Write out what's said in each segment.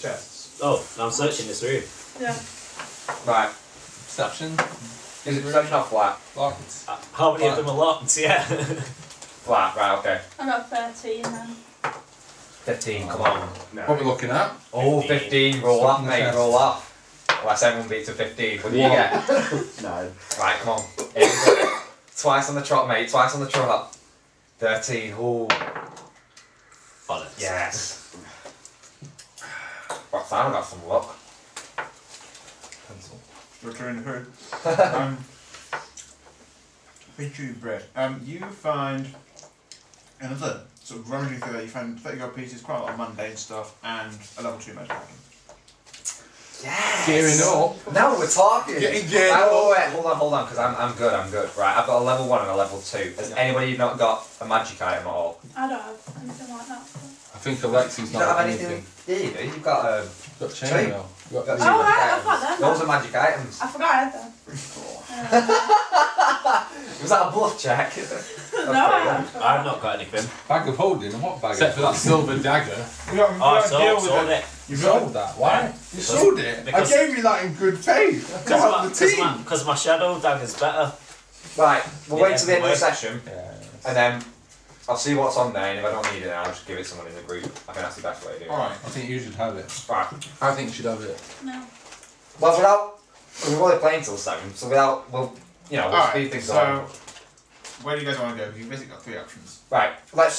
chests. Oh, I'm searching this room. Yeah. Right. Perception. Is it perception or flat? Locked. How many of them are locked? Yeah. Flat, right, okay. I got 13 then. 15, come on. No. What are we looking at? Oh, 15, roll Stop off, in the mate, chest. roll off. Well, everyone beats a 15. What do you get? No. Right, come on. Here we go. Twice on the trot, mate, twice on the trot. 13, ooh. Bollocks. Yes. What's that? I got some luck. Pencil. Return to food. Featuring bread. You find another sort of rummaging through there. You find 30 gold pieces, quite a lot of mundane stuff, and a level 2 magic item. Yes. Gearing up. Now we're talking. Getting geared Oh, up. wait, hold on, because I'm good. Right, I've got a level 1 and a level 2. Has anybody not got a magic item at all? I don't have anything like that. I think Alexi's You not don't have anything. anything? Yeah, you do. You've got a. Got Chain. chainmail. Got Got Oh, two magic right, I've items. got them. Those are magic items. I forgot I had them. Was that a bluff check? No, I haven't. I've not got anything. Bag of holding, and what bag? Except for that silver dagger. You got Oh, sold it. You sold that? Why? You sold it? I Because- gave you that in good faith. To help the team. Because my shadow dagger's better. Right, we'll wait till the end of the Yeah. session, Yeah. and then I'll see what's on there, and if I don't need it, I'll just give it to someone in the group. I think that's the best way to do it. Alright. I think you should have it. Right. I think you should have it. No. Well, without. We're only playing till 7, so without. We'll Alright, speed things so along. where do you guys want to go? Because you've basically got 3 options. Right, let's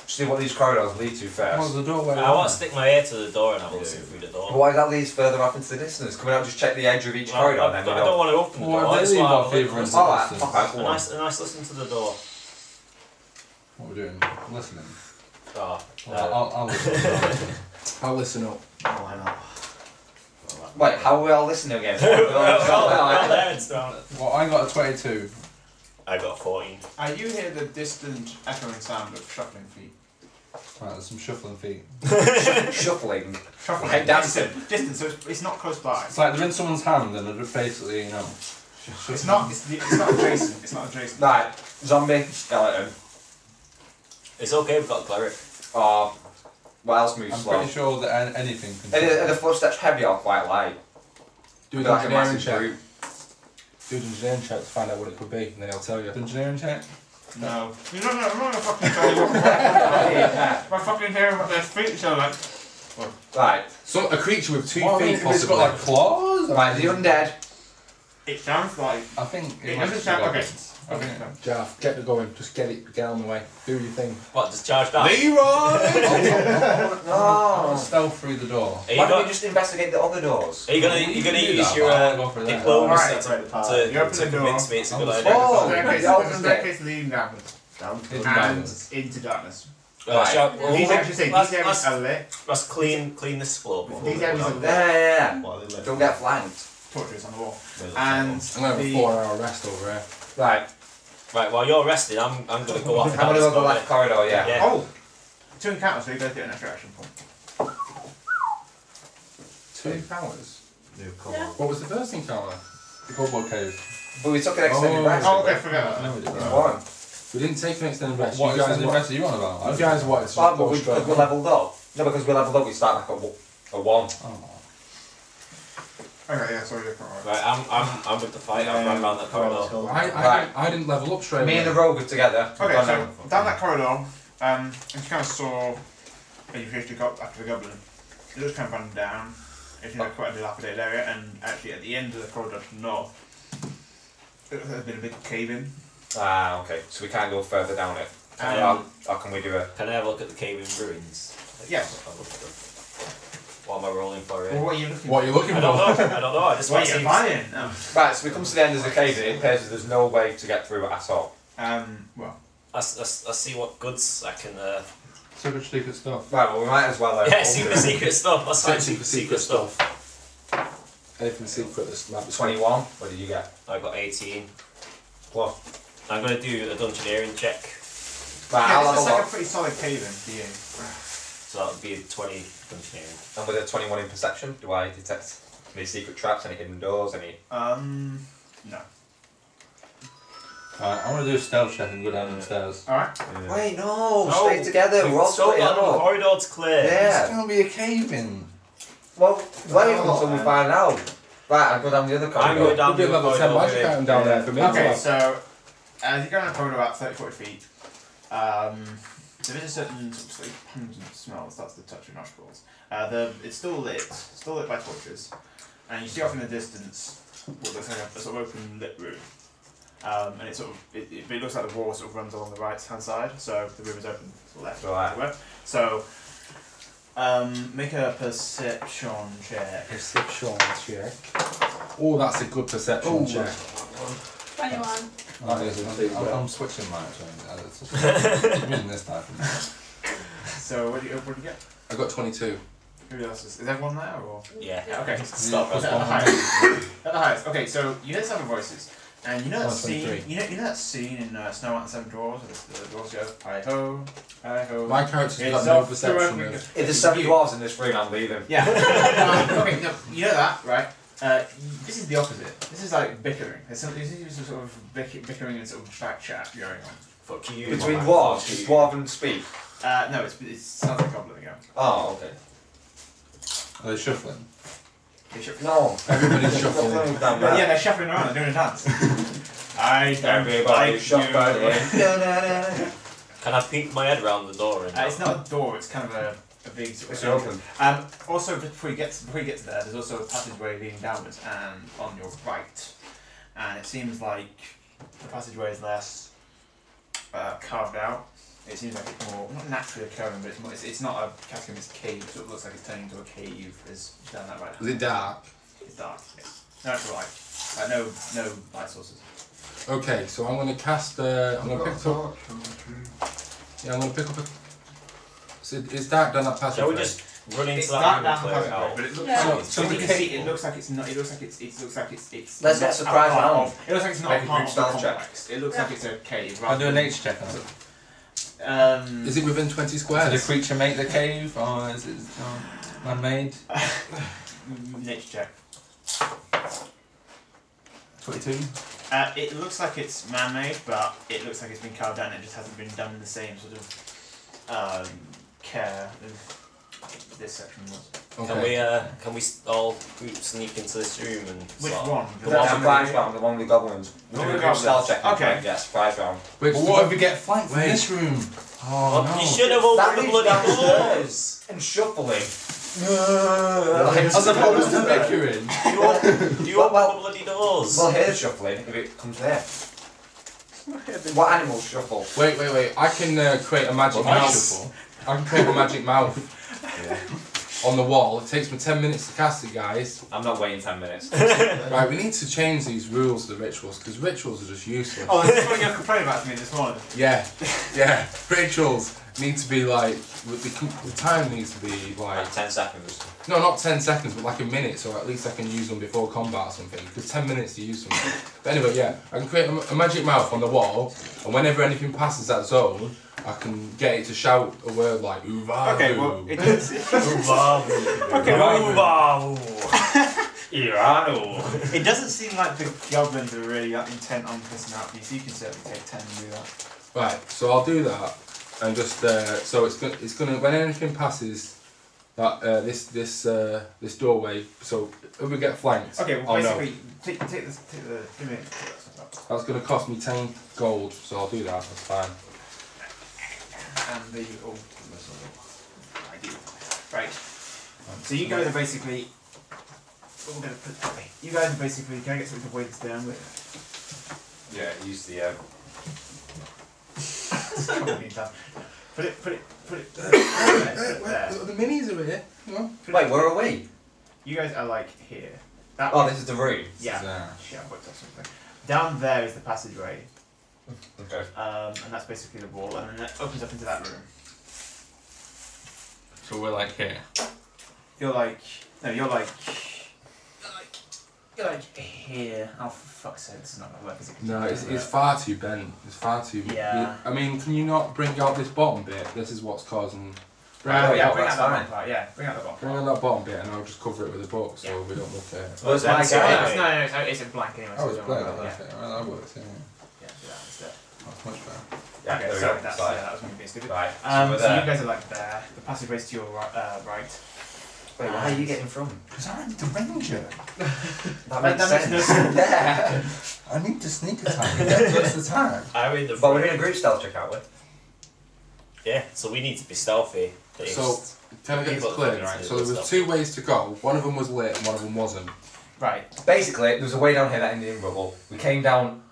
see what these corridors lead to first. What's the doorway? I want to stick my ear to the door and have a look through the door. Why that leads further off into the distance? Can we not just check the edge of each corridor and I then don't want to open the door. Well, I just they leave want off to have a favour look. and Alright, distance. okay, A nice listen to the door. What we're doing? Listening. Oh, I'll listen. I'll listen up. Oh, why not? Wait, how are we all listening again? Well, I got a 22. I got 14. You hear the distant echoing sound of shuffling feet. Right, there's some shuffling feet. Shuffling. Shuffling. Like dancing. Distant, so it's not close by. It's like they're in someone's hand and they're just basically, It's not adjacent. It's not adjacent. Right, zombie, skeleton. It's okay, we've got a cleric. Or what else moves I'm slow? pretty sure that anything can. Are the footsteps heavy or quite light? Do an Like a engineering massive check. brute. Do an engineering check to find out what it could be, and then I'll tell you. Engineering check? No. I'm not gonna fucking tell you what my fucking hearing what their feet show like. Right, So a creature with 2 What, I feet mean, if it's possibly. got, Got like claws? right, the undead. It sounds like. I think It might doesn't just sound. be Okay. goblins. Okay. Jaff, get it going. Just get on the way. Do your thing. What, just charge down? Leroy! No. Stealth through the door. Are you, Why don't got, we just investigate the other doors? are you gonna You use can do your that, but I'll go for that. diplomacy Alright, you open to the door. convince me it's a good Oh, idea? Oh, There's the a opposite. staircase leading downwards. Hidden And diamonds. into darkness. Right. These actually say these areas are lit. Let's clean this floor before These we areas go are down. lit. Yeah. Don't get flanked. Torches on the wall. Really And I'm gonna have a the 4-hour rest over here. Right, Right, while you're resting, I'm gonna go off. I'm gonna go to the left corridor, yeah. Yeah. oh, 2 encounters, so you guys get an extra action point. 2 encounters. Yeah. What was the first encounter? The Kobold Cave. But we took an extended Oh. rest. Oh, okay, forget that. No, we didn't. It's one. We didn't take an extended rest. What you guys extended invested you on about? You guys wanted to Well, but go we, straight because we're on. leveled up. No, because we're leveled up, we start like a 1. Oh. Okay, yeah, sorry, different one. Right, I'm with the fight. I'm running around that corridor. I didn't level up straight Me away. and the rogue are together. Okay, We've so gone down that corridor, and you kind of saw when you finished after the goblin, it looks kind of run down. It's quite a dilapidated area, and actually at the end of the corridor to the north, it looks like there's been a big cave in. Ah, okay. So we can't go further down it. Or can we do a... Can I have a look at the cave in ruins? Yes. I'll look at them. What am I rolling for here? Well, what are you looking What are you looking I for? don't know. I just What want are to you see. buying? No. Right, so we come to the end of the cave and it appears that there's no way to get through it at all. Well, I see what goods I can. Secret stuff. Right, well we might as well... Yeah, secret stuff. Let's find secret stuff. Anything secret that's might be 21. What did you get? I got 18. Plus. I'm gonna do a dungeoneering check, Right, yeah, I'll it's have a like a look. pretty solid cave in for you. so that would be a 20 dungeoneering. And with a 21 in perception, do I detect any secret traps, any hidden doors, any... No. I want to do a stealth check and go down the stairs. Alright. Wait, no! No, Stay together, we're all We've still splitting got the up. corridor to clear. Yeah. It's going to be a cave in. Well, wait until we find out. Right, I'll go down the other corridor. I'm going down There'll be the a level 10 corridor. magic item down there for me. Okay, to so as you go down the corridor about 30-40 feet, there is a certain sort of slightly pungent smell that starts to touch your nostrils. It's still lit by torches, and you see off in the distance what looks like a sort of open lit room. And it looks like the wall sort of runs along the right hand side, so the room is open to the left. Right. So make a perception check. Perception check. Oh, that's a good perception check. 21. I'm switching mine. I'm using this time. So what do you get? I got 22. Who else is everyone there or? Yeah. Okay. Stop At us. the highest. At the highest. Okay, so you hear several voices, and you know that Oh, scene. 23. You know that scene in Snow White and the Seven Dwarfs, where the dwarves go hi ho, hi ho. My character's It's got no off to perception open- of. If there's 7 dwarves in this room, I'm leaving. Yeah. Okay, no, you know that, right? This is the opposite. This is like bickering. This is sort of bickering and sort of back chat going on. Fuck you. Between Mama. dwarves, Fuck does you. Uh, dwarven speak? No, it sounds like a goblin again. Oh, okay. Are they shuffling? They should- No. Everybody's shuffling. down Yeah, there. they're shuffling around. They're doing a dance. I don't Everybody like shuffle you. in. Can I peek my head around the door? And It's not a door. It's kind of a big sort It's of open. Also, just before you get to there, there's also a passageway leading downwards and on your right, and it seems like the passageway is less carved out. It seems like it's more not naturally occurring, but it's not a catacombs cave. So it looks like it's turning into a cave. Is down that right. Is it dark? It's dark. Yes. Natural light. No light sources. Okay, so I'm gonna cast. I'm gonna pick up. Yeah, I'm gonna pick up a. So it's dark down that passage. shall we just run into It's that dark room down and the clear it passageway, out? but it looks Yeah. like So you the can cave- see. It looks like it's not. It looks like it's. Let's get not surprised a part round. of- It looks like it's not Make a a part group of the stealth check. complex. It looks like it's a cave. I'll do a rather nature check on it. than- Is it within 20 Did squares? the creature make the cave, or is it man-made? nature check. 22. It looks like it's man-made, but it looks like it's been carved out and it just hasn't been done in the same sort of care as this section was. Okay. Can we all group sneak into this room and Which sort of- one? The one surprise round, the one with goblins. The We're one doing with a group stealth goblins. check. Okay. Yeah, surprise round. Wait, But what if we get flanked from Wait. this room? Oh You no. should have That opened the leads bloody downstairs. doors. And shuffling. As opposed to bickering. Do you open Well- the bloody doors? Well, here's shuffling if it comes there. What animals shuffle? Wait. I can create a magic Well, mouth. I can create a magic mouth on the wall. It takes me 10 minutes to cast it, guys. I'm not waiting 10 minutes. Right, we need to change these rules to the rituals because rituals are just useless. Oh, this is what you're complaining about to me this morning. Yeah. Rituals need to be like the time needs to be like 10 seconds. no, not 10 seconds, but like a minute, so at least I can use them before combat or something. Because 10 minutes to use something. But anyway, yeah, I can create a magic mouth on the wall, and whenever anything passes that zone, I can get it to shout a word like "Uvavu." Okay, well, it does. Okay, Irano. It doesn't seem like the goblins are really that intent on pissing out you, so you can certainly take 10 and do that. Right, so I'll do that, and just so it's gonna when anything passes that this doorway. So if we get flanked, Okay, well, oh no, basically, take the. Give me. that's gonna cost me 10 gold. So I'll do that. That's fine. And the ideal. Right. So you guys are basically. You guys are basically. Can I get something to weigh this down with? Yeah, use the. Put it there. The minis are here. You know? Wait, where are we? You guys are like here. That Oh, this is the room. yeah. Shit, I worked out something. Down there is the passageway, Okay. and that's basically the wall, and then it opens up into that room. So we're like here. You're like here. Oh, for fuck's sake, this is not gonna work, is it? No, it's far too bent. It's far too. Yeah. I mean, can you not bring out this bottom bit? This is what's causing. Right, yeah, oh, bring out that's that fine. bottom part. Yeah, bring out the bottom Bring part. out that bottom bit, and I'll just cover it with a book, so Yeah. we don't look at it. Well, it's my That's guy. No, it's a blank anyway. Oh, so it's don't blank. worry about it, Okay, well, that works. Yeah, Yeah, do that instead. that's much better. Yeah, Okay, there we sorry, go. that's, Right. that was going to be stupid. Right. So we're you there. guys are like there. The passageway's to your right. Wait, why are you getting from? Because I'm the ranger. That makes That makes sense. Yeah. I need to sneak attack and get first attack. I'm in the But we're front. doing a group stealth check, aren't we? Yeah, so we need to be stealthy. So, can I get this clear, right? So there was 2 ways to go. One of them was lit and one of them wasn't. Right. Basically, there was a way down here that ended in rubble. We came down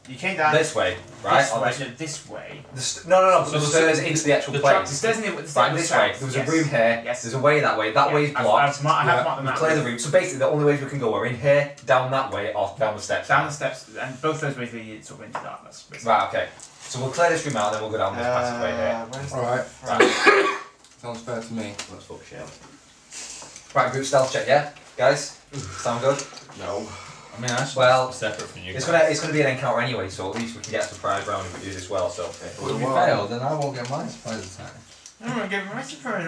You came down this way, right? This On way. this- No, this way. No. So the the- stairs into the actual the place. The stairs in the Right, this way. There was a room here. Yes. There's a way that way. That Yeah, way's I've blocked. marked the We map. clear the room. So basically, the only ways we can go are in here, down that way, or down the steps. Down the steps, and both those ways lead sort of into darkness. Basically. Right. Okay. So we'll clear this room out, and then we'll go down this passageway here. Where's Alright. Right. Sounds fair to me. Let's fuck shit. Right, group stealth check, yeah, guys. Sound good? No. I mean, I should Well, be separate from you. It's guys. gonna be an encounter anyway, so at least we can get a surprise round if we do this well. So. But if we fail, then I won't get my surprise attack. I'm gonna give him a surprise.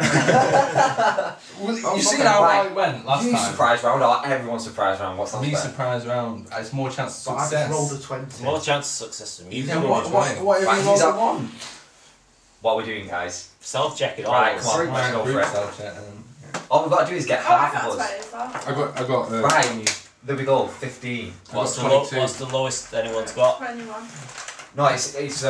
Well, Oh, you see okay, how right. I went last You time? surprise round or everyone's surprise round? What's that? Me surprise round. It's more chance of But I success. just rolled a 20. More chance of success than me. You Yeah, can what roll if Right, you roll use a that- 1? What are we doing, guys? Self-checking all Right, those. come on. Right, let's go group for it. stealth check and- All we've got to do is get Oh, I half got of us. 20 as well. I got Right. There we go. 15. What's the, got 22. what's the lowest anyone's got? 21. No, it's It's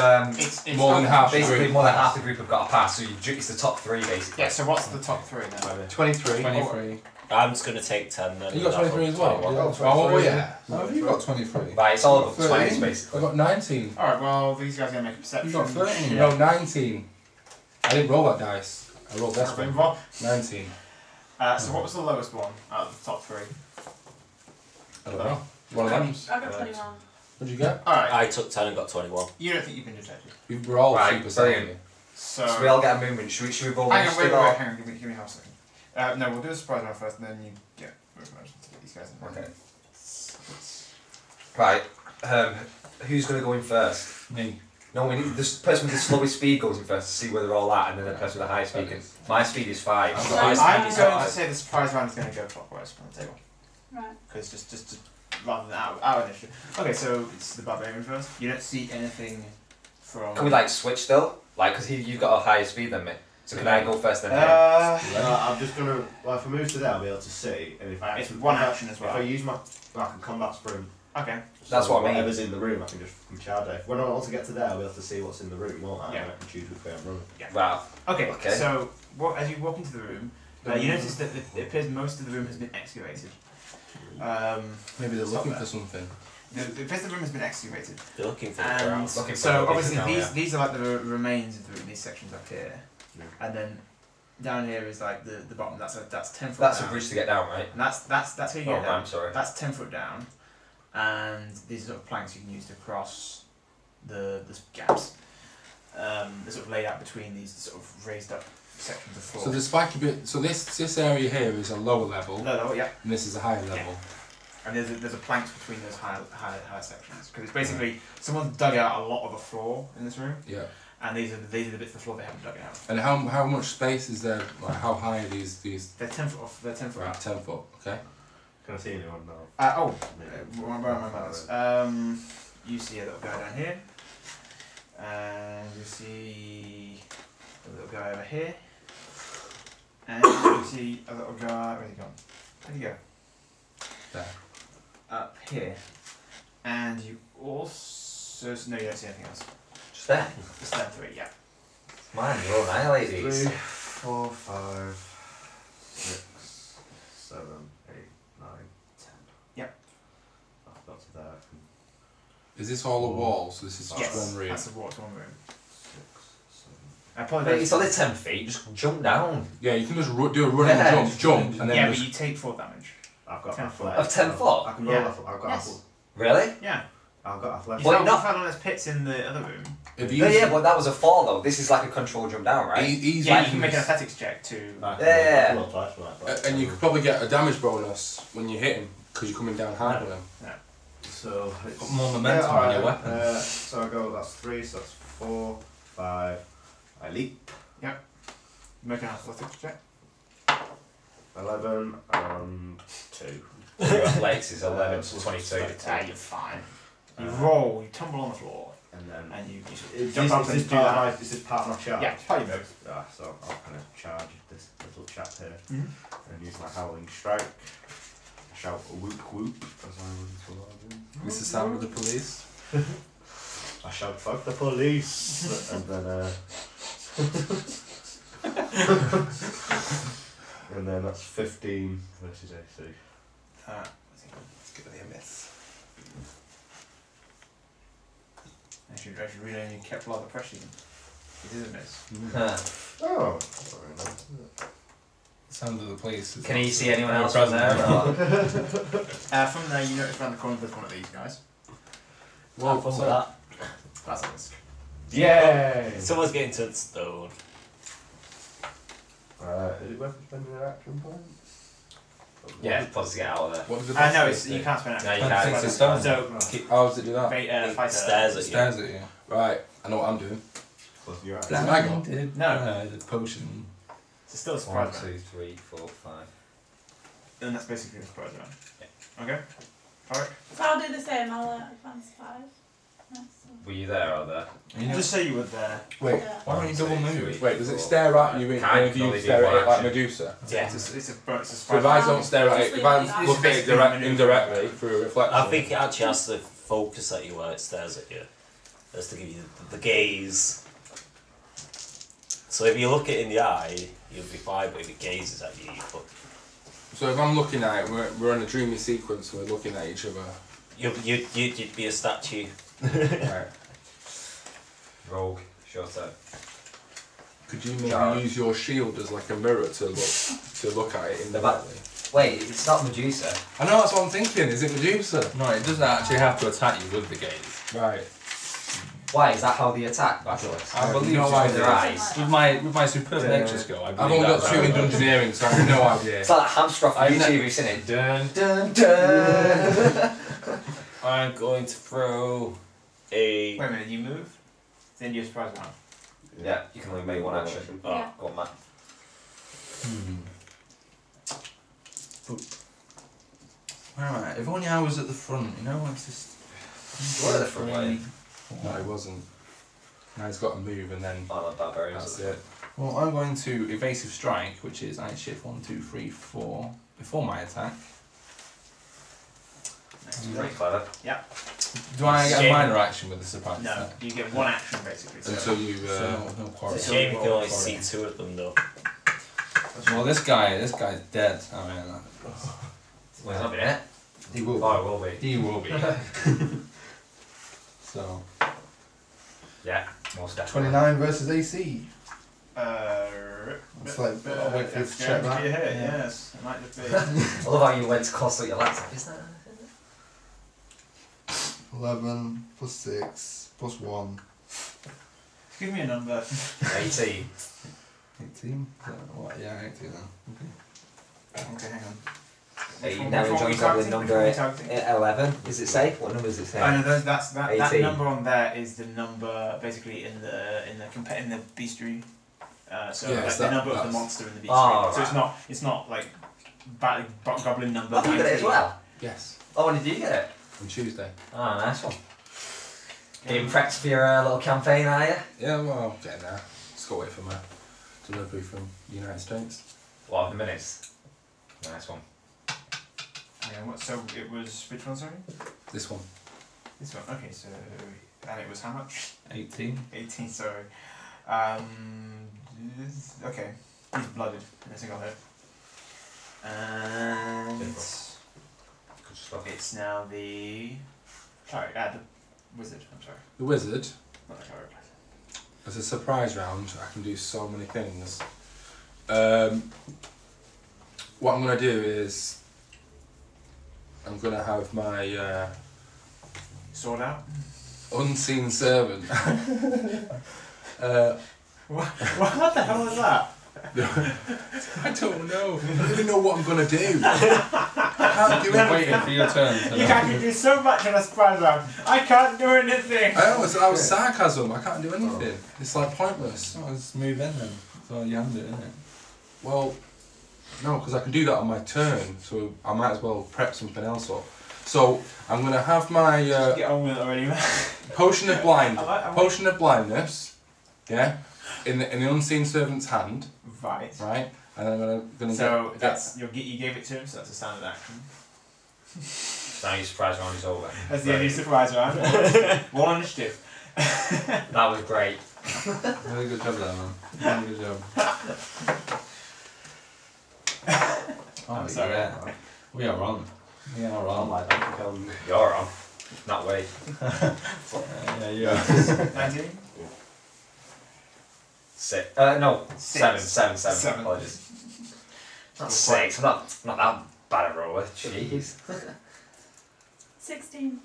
more than half. basically Group. more than half the group have got a pass. So it's the top 3 basically. Yeah. So what's the top 3 then? 23. 23. I'm just going to take 10 then. You got 23 as well? 21. got Oh, 23. yeah. How have you got 23? Right, it's all I've above got 20s 13. basically. I got 19. All right. Well, these guys are gonna make a perception. You got 13. No, 19. I didn't roll that dice. I rolled this one. 19. So what was the lowest one out of the top 3? I don't know. One of them. I got 21. What'd you get? All right. I took 10 and got 21. You don't think you've been detected? We were all Right, super savvy. brilliant. So. So we all get a movement. Should we roll Hang on, initiative wait, or- hang on, give me half a second. No, we'll do a surprise round first, and then you get movement to get these guys in. Okay. Right. Who's going to go in first? Me. No, we need the person with the slowest speed goes in first to see where they're all at, and then the person with the highest speed can. My speed is 5. I've I'm got My going speed is to five. say the surprise round is going to go clockwise on the table. Right. Because just rather than our initiative. Okay, so it's the barbarian first. You don't see anything from. Can we like switch still? Like, because you've got a higher speed than me. So can I go first then him? No, I'm just gonna. Well, if I move to there, I'll be able to see. And if I It's actually- one if I- action as well. If I use my like a combat sprint, Okay. That's what I mean. Whatever's in the room, I can just charge it. When I want to get to there, I'll be able to see what's in the room, won't I? Yeah. And I can choose which way I'm running. Right. Okay. Okay. So as you walk into the room, you notice that it appears most of the room has been excavated. Maybe they're Stop looking there. for something. It appears the room has been excavated. They're looking for the And crowds. Looking for so the obviously now, these yeah. these are like the remains of the room, these sections up here, Yeah. and then down here is like the bottom. That's 10 foot. That's a down. bridge to get down, right? And that's how you Oh, get down. I'm sorry. That's 10 foot down, and these are sort of planks you can use to cross the gaps. They're sort of laid out between these sort of raised up sections of floor. So the spiky bit. So this area here is a lower level, no, yeah. and this is a higher level. And there's a planks between those higher sections because it's basically someone's dug out a lot of the floor in this room, Yeah. and these are the bits of the floor they haven't dug out. And how much space is there? Like how high are these? They're 10 foot off. They're 10 foot. Right, 10 foot. Okay. Can I see anyone now? Where are my manners? You see a little guy down here, and you see a little guy over here, and you see a little guy. Where's he gone? Where'd he go? There. Up here, and you also no, you don't see anything else. Just there. Just them 3, yeah. Man, you'll annihilate 3, these. 4, 5, 6, 7, 8, 9, 10. Yep. I've got to there. I can Is this all a wall? So this is just Yes, one room. that's the water one room. 6, 7. I Mate, apologise. it's only 10 feet, just jump down. Yeah, you can just do a running Yeah, jump, just jump, and then Yeah, but just. you take 4 damage. I've got 10 athletics. Of 10 foot? I can roll Yeah. I've got Yes. Really? Yeah. I've got You athletics. Well, fell, not- you fell on those pits in the other room. If No, yeah, but that was a fall though. This is like a controlled jump down, right? Easy. Yeah, you can make an athletics check to. I can Yeah. roll twice for my athletics. And you could probably get a damage bonus when you hit him because you're coming down hard on him. So it's Got more momentum on your alright. weapon. So I go. That's 3. So that's 4, 5. I leap. Make an athletics check. 11 and 2. Your athletics is 11 to 22. Ah, you're fine. You roll, you tumble on the floor. And then. and you Is jump up and this do part of that. my, is this part of my charge? Yeah, it's part of your move. Ah, so I'll kind of charge this little chap here Mhm. and use my howling strike. I shout whoop whoop as I run towards him. It's the sound of the police. I shout fuck the police and then and then that's 15 versus AC. I think It's gonna be a miss. I should really only kept a lot of pressure. It is a miss. Oh, very nice. Sound of the police. is Can you not see anyone very else from present. there? or- From there, you notice around the corner there's one of these guys. Well, what's that? That's a risk. Yay! Someone's getting to the stone. Is it worth spending an action point? Yeah, plus to get out of there. What does the No, boss you do? can't spend it. No, you Can't can't. fix the stone. So, How does it do that? It fight stares at you. Stares at you. Right, I know what I'm doing. Close your eyes. Blast. Mag on. Blinded No. by the potion. It's still a 1, surprise round. 2, 3, 4, 5. And that's basically a surprise round. Okay? Alright. So I'll do the same, I'll advance 5. Nice. Were you there or there? You know, Just say you were there. Wait, Yeah. why don't you double 1, 2, move? 3, wait, does it 4, stare at 5. you in Can't, if can you only do stare at one it like action. Medusa? Yeah. It's a So if surprise I round. don't stare at it, if I look at it indirectly through a reflection. I think it actually has to focus at you while it stares at you. That's to give you the gaze. So if you look it in the eye, you'll be fine, but if it gazes at you, So if I'm looking at it, we're in a dreamy sequence and we're looking at each other. you'd be a statue. Right. Rogue, short turn. Could you maybe Jar. use your shield as like a mirror to look at it indirectly? Wait, it's not Medusa. I know, that's what I'm thinking. Is it Medusa? No, it doesn't actually have to attack you with the gaze. Right. Why, is that how they attack, Basilisk? I believe no so. idea. Their eyes. With my superb nature skill, I believe I've only got that's 2 how in it works. Dungeoneering, so I have no idea. It's like that hamster off I've YouTube, you've seen it. Dun dun dun! I'm going to throw a. Wait a minute, you move? Then you're surprise round. Yeah, you can only make one action. Oh, Yeah. Go on, Matt. Where am I? If only I was at the front, you know, it's just... What are the front way? No, it wasn't. Now he's got to move and then Oh, not barbarians. that's it. Well, I'm going to evasive strike, which is I shift 1, 2, 3, 4 before my attack. Pretty clever. Do I get a Shame. minor action with the surprise No, attack? you get one action basically. So Until you. So no quarrel. it's a shame you can only see 2 of them though. Well, this guy's dead. I mean, Well, he's not been in it. he will. Oh, it will be. He will be. So Yeah, most definitely. 29 versus AC. It's like, I'll wait for you to check that. Yes, it might just be. I love how you went to consult your laptop, isn't that? 11 plus 6 plus 1. Give me a number. 18. 18. What? Yeah, 18 then. Okay, hang on. Hey, Which now one we were join you Goblin targeting? number Which one were you targeting? 11. Does it say? What number does it say? I know that 18. number on there is the number basically in the bestiary. So Yeah, like it's the that- number of the that's- monster in the bestiary. Oh, So right. it's not like goblin number. Oh, you got it as 19. well? Yes. Oh, when did you get it? On Tuesday. Oh, nice one. Getting prepped for your little campaign, are you? Yeah, well, I'm getting there. Just got to wait for my delivery from the United States. What, the minutes? Nice one. Yeah, so it was which one? Sorry, This one. this one. Okay, so and it was how much? 18. 18. Sorry. Okay, he's blooded in a single hit, and Good stuff. it's now the wizard. I'm sorry, The wizard, not the cleric. as a surprise round, I can do so many things. What I'm going to do is I'm going to have my Sword out. unseen servant. What the hell was that? I don't know. I don't even know what I'm going to do. I can't do Waiting anything. for your turn. To You can do so much on a surprise round. I can't do anything. I was sarcasm. I can't do anything. It's like pointless. Oh, just move in then. That's all you can do, isn't it? Well, no, because I can do that on my turn, so I might as well prep something else up. So I'm gonna have my Get on with it already, man. potion of I like- blindness, yeah, in the unseen servant's hand, Right. right? And then I'm gonna So get that's you gave it to him, so that's a standard action. Now your surprise round is over. That's the only surprise round. One initiative. That was great. really good job there, man. Really good job. I'm sorry. Yeah. We are on. We are I'm on. like that. Become You're on. Not wait. Yeah. 19? Six. No. Six. Seven. Apologies. Not 6. I'm not that bad a roller. Jeez. 16.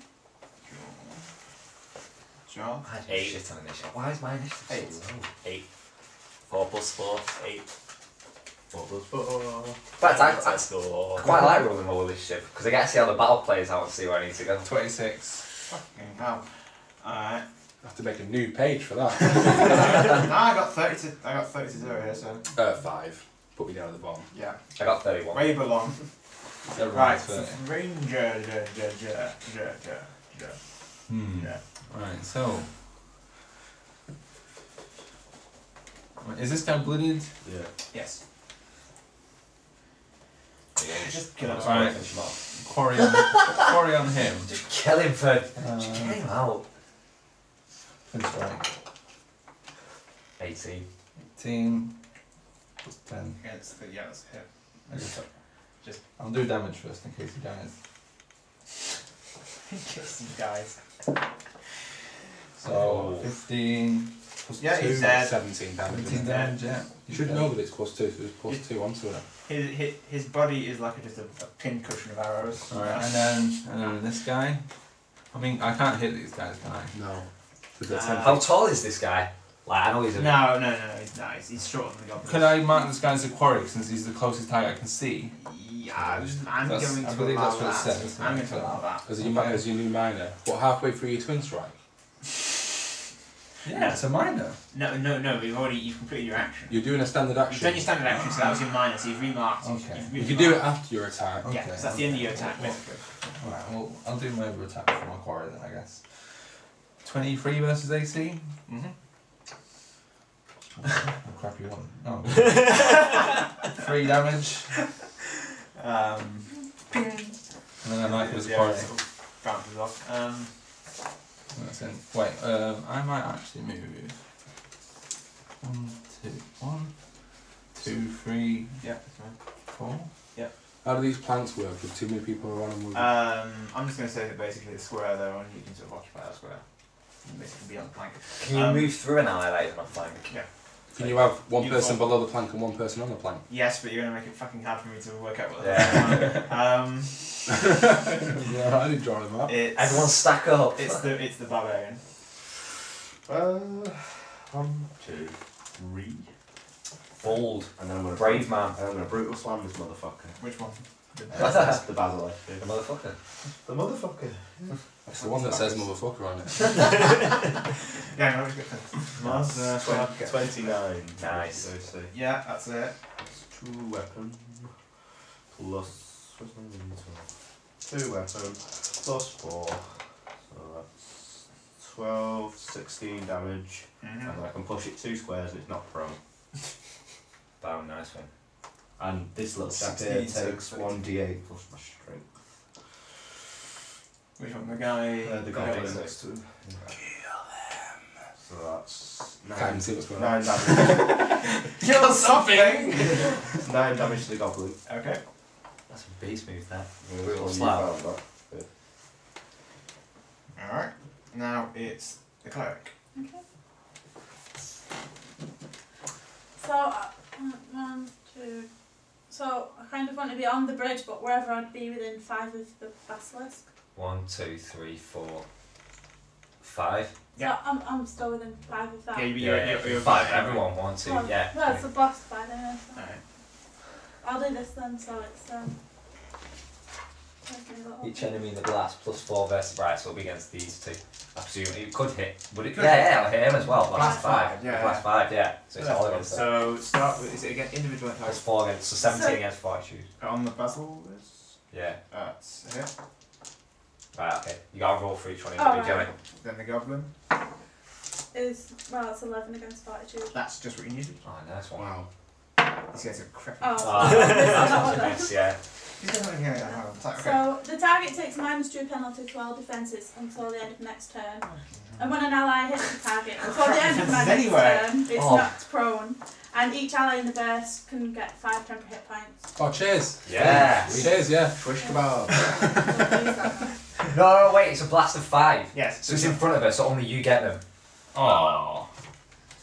Sure. I had shit on initiative. Why is my initiative so low? 8. 4 plus 4, 8. 4 plus 4. In fact, I Let's go. quite like rolling low initiative because I get to see how the battle plays out and see where I need to go. 26. Fucking hell. Alright. I have to make a new page for that. No, I got 30 to 0 here, so 5. Put me down at the bottom. yeah. I got 31. Where you belong. Everyone's Right. 30. Ranger. Yeah. Right, so. Is this guy blooded? Yeah. Yes. Just kill him. Right. Finish him off. Quarry on him. Just kill him for. Just get him out. Fin strike. 18. 18 plus 10. Against the that's a hit. Just I'll do damage first in case he dies. in case he dies. So 15 plus Yeah, 2 he's dead. 17 damage. 17 isn't it? damage. Yeah. You should know that it's plus 2, so it's plus 2 onto it. His body is like just a pin cushion of arrows. Alright, and then this guy. I mean, I can't hit these guys, can I? No. How tall is this guy? Like, I know he's a. No, he's nice. He's shorter than the goblin. Could I mark this guy as a quarry since he's the closest target I can see? Yeah, I'm That's- going I to believe allow that's what it that. says. I'm going to allow that. As your new miner. What, halfway through your twin strike? Yeah, it's a miner. No. You've completed your action. You're doing a standard You've action. done your standard action, so that was your minor. So you've remarked. Okay. You've You can do it remarked. after your attack. Yeah, so that's the end of your attack, basically. Alright, well, I'll do my other attack for my quarry then, I guess. 23 versus AC? Mm-hmm. Oh, crappy one. Oh. 3 damage. Ping. And then I might with Yeah, quarry. it sort of bounces off. That's in. Wait, I might actually move. 1, 2, 1, 2, 3, Yeah, that's fine. 4. Yeah. How do these planks work with too many people around and moving? I'm just going to say that basically the square they're on, you can sort of occupy that square. You basically be on the plank. Can you move through an ally that isn't on flank? Yeah. Can you have one you person fall- below the plank and one person on the plank? Yes, but you're going to make it fucking hard for me to work out what the Yeah. hell is Yeah, I didn't draw them up. it's, Everyone stack up. It's the barbarian. 1, 2, 3. Bold. And then I'm gonna Brave man. And I'm gonna brutal slam this motherfucker. Which one? That's the basilisk. The motherfucker. The motherfucker. That's the one that says motherfucker on it. Yeah, no, it's good. That's 29. Nice. So Yeah, that's it. that's 2 weapon plus. What's my name? 2 weapon plus 4. So that's 12, 16 damage. Mm-hmm. And I can push it 2 squares and it's not prone. Bam, nice one. And this little chap here 16, so takes 1d8 plus my strength. Which one? The guy. The guy goblin. next to him. So that's Can't even 9, see what's going on. 9 damage. Kill something! 9 damage to the goblin. Okay. That's a beast move, that. Yeah, Brutal that's slap. one you found, that. Alright. Now it's the cleric. Okay. So, 1, 2. So, I kind of want to be on the bridge, but wherever I'd be within 5 of the basilisk. 1, 2, 3, 4, 5. Yeah. So, I'm still within 5 of that. Yeah, you're 5. Everyone, 1, 2. Well, Yeah. Well, it's a boss fight anyway, so. Alright. I'll do this then, so it's, where's my little- Each enemy in the glass plus 4 versus right, so it'll be against these 2. I presume it could hit. Would it? Could Yeah, hit. yeah, it'll hit him as well. Plus Plus 5, 5. yeah, Plus yeah. 5, yeah. So it's all against them. So start with, is it again individual attack? Plus 4 against, so 17 So- against fortitude. On the basilisk? Yeah. That's a hit. Right, okay. You gotta roll for each one Oh, individually. right. Then the goblin. It's 11 against fortitude. That's just what you needed. Oh, nice one. Wow. These guys are crap. Oh, Ah, that's not a miss, yeah. These guys aren't getting that attack. Okay. So the target takes -2 penalty to all defences until the end of next turn. And when an ally hits the target before the end of my next Anyway. turn, it's Oh. knocked prone. And each ally in the burst can get 5 temporary hit points. Oh, cheers. Yes. Cheers, yeah. Shish kebab. So use that now. No, wait, it's a blast of 5. Yes. So it's in front of her, so only you get them. Oh.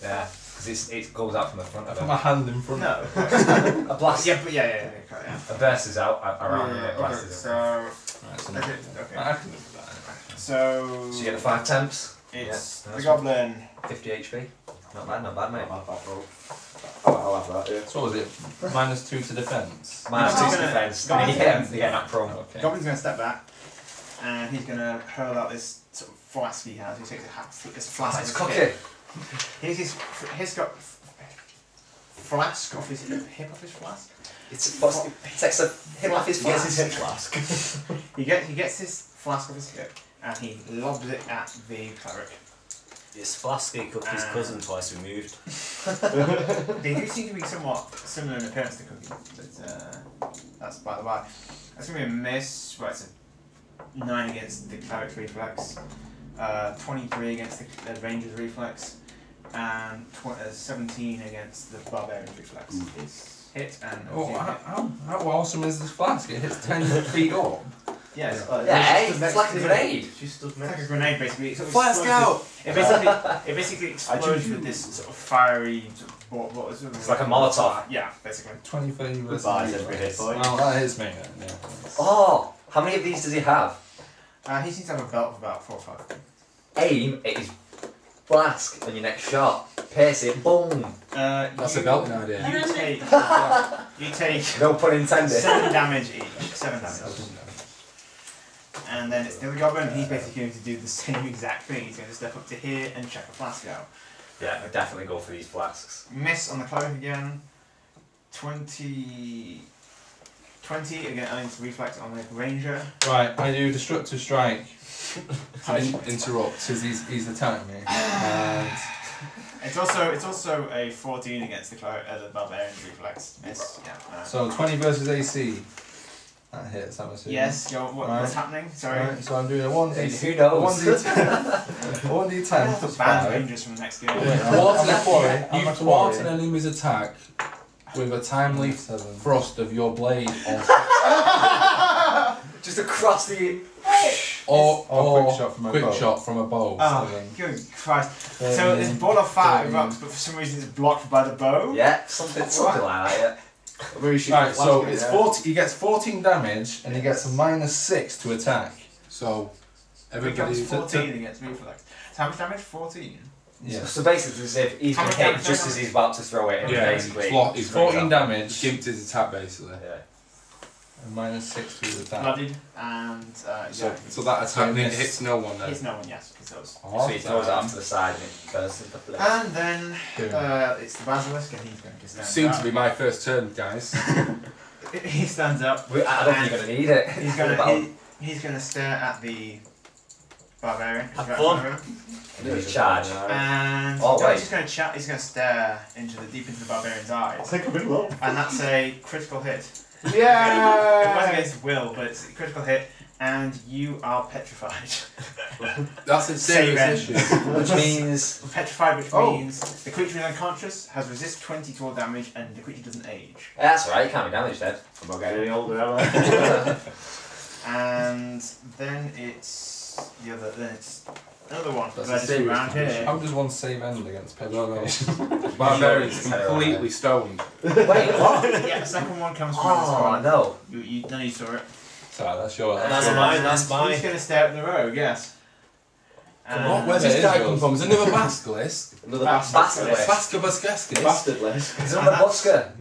Yeah. Because it goes out from the front I of put her. my hand in front. No. A blast. Yeah, but yeah. A burst is out around Yeah, the okay, blast is so Right, so okay, okay. I can live with that. So So you get the 5 temps. it's Yeah, the nice goblin. 50 HP. Not bad, mate. I'll have that, yeah. So what was it? -2 to defence. Minus No, 2 I'm to gonna- defense. go And on. you hit him, you get knocked prone. Okay. Goblin's gonna step back, and he's gonna hurl out this sort of flask he has. He takes this flask. Oh, it's off his cookie. hip. He's got flask off his hip off his flask. He takes a hit off his flask. He gets this flask off his hip, and he lobs it at the cleric. It's Flasky Cookie's cousin twice removed. They do seem to be somewhat similar in appearance to Cookie, but that's by the way. That's gonna be a miss. Right, it's a 9 against the cleric's reflex, 23 against the ranger's reflex, and 17 against the barbarian's reflex. It's hit and Oh, hit. how awesome is this flask? It hits 10 feet up. Yes. Yeah, it's like a grenade. She stood It's like a next. grenade basically. It sort of Flask explodes out! with- It basically I explodes choose with you. this sort of fiery. What was it? It's like a Molotov. Yeah, basically. 23 versus Goodbye, reflex. every hit point. Well, that hits me. Yeah. Oh, how many of these does he have? He seems to have a belt of about 4 or 5. Aim at his flask on your next shot. Pierce it, boom. That's a belting idea. And You then take. You take No pun intended. 7 damage each. 7 damage. And then it's the other goblin. He's basically going to do the same exact thing. He's going to step up to here and check a flask out. Yeah, I definitely go for these flasks. Miss on the cloak again. 20 against reflex on the ranger. Right, I do destructive strike. Interrupt because he's attacking me. And It's also a 14 against the barbarian's reflex. Miss. Yeah. so 20 versus AC. That hits, I'm assuming. Yes. What's Right. happening? Sorry. Right, so I'm doing a 1d. Who knows? 1d10 plus Ban 5. rangers from the next game. You thwart an enemy's attack with a timely thrust of your blade Just across the. or quick shot from a quick bow. shot from a bow. Oh, Seven. good Christ. So it's ball of fire erupts, but for some reason it's blocked by the bow. Yeah, something like that. Yeah. Right, so it's 40. He gets 14 damage and he gets a -6 to attack. So, Everybody everybody. 14 against reflex. So how much damage? 14. Yeah. So basically, it's as if he's How been much hit damage? just as he's about to throw it, and Yeah, basically. he's 14 damage Gimped his attack basically. Yeah. and -6 to his attack. Bloodied and So, yeah. so that attack miss. hits no one then. It's no one, yes, because those. So he throws it off to the side and it bursts into flames. And then Boom. it's the basilisk, and he's going to stand Soon up. to be my first turn, guys. He stands up. I don't think you're going to need it. He's gonna stare at the barbarian. Have right fun. in front of him. He's charge. And Oh, wait. he's just gonna chat. He's gonna stare deep into the barbarian's eyes, Take a bit low. and that's a critical hit. It was Yeah! against will, but it's a critical hit, and you are petrified. That's a serious Save issue. Which means. Petrified, which Oh. means the creature is unconscious, has resist 20 to all damage, and the creature doesn't age. That's alright, you can't be damaged then. I'm not getting any older, am I? And then it's the other. Then it's another one. That's But a it's serious around here. How does one save end against petrification? Barbarian's completely stoned. Wait, what? Yeah, the second one comes from this Oh, corner. no. None of you saw it. Sorry, that's your. That's your- mine, that's mine. He's going to stare at the rogue, yes. What? Where's this guy come from? Is another basilisk? Another Basilisk. Basker Baskeskis? bastard list. It's on the busker.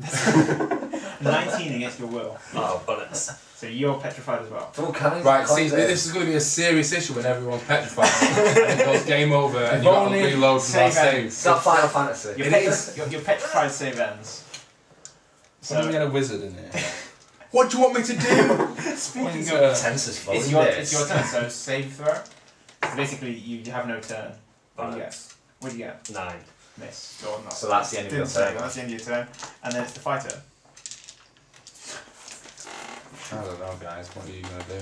19 against your will. Oh, bullets. So you're petrified as well. All kinds Right, of see, content. this is going to be a serious issue when everyone's petrified. And it goes game over and you got to only reload from that save save. It's not Final Fantasy. Your, It pet- is. your petrified save ends. Somebody So get a wizard in here. What do you want me to do? Speaking Well, of, Tenses for it's your turn. So save throw. So basically, you have no turn. What do you get? What do you get? 9. Miss. Or not. So that's the end of your Didn't say, turn. That's the end of your turn, and then it's the fighter. I don't know, guys. What are you gonna do?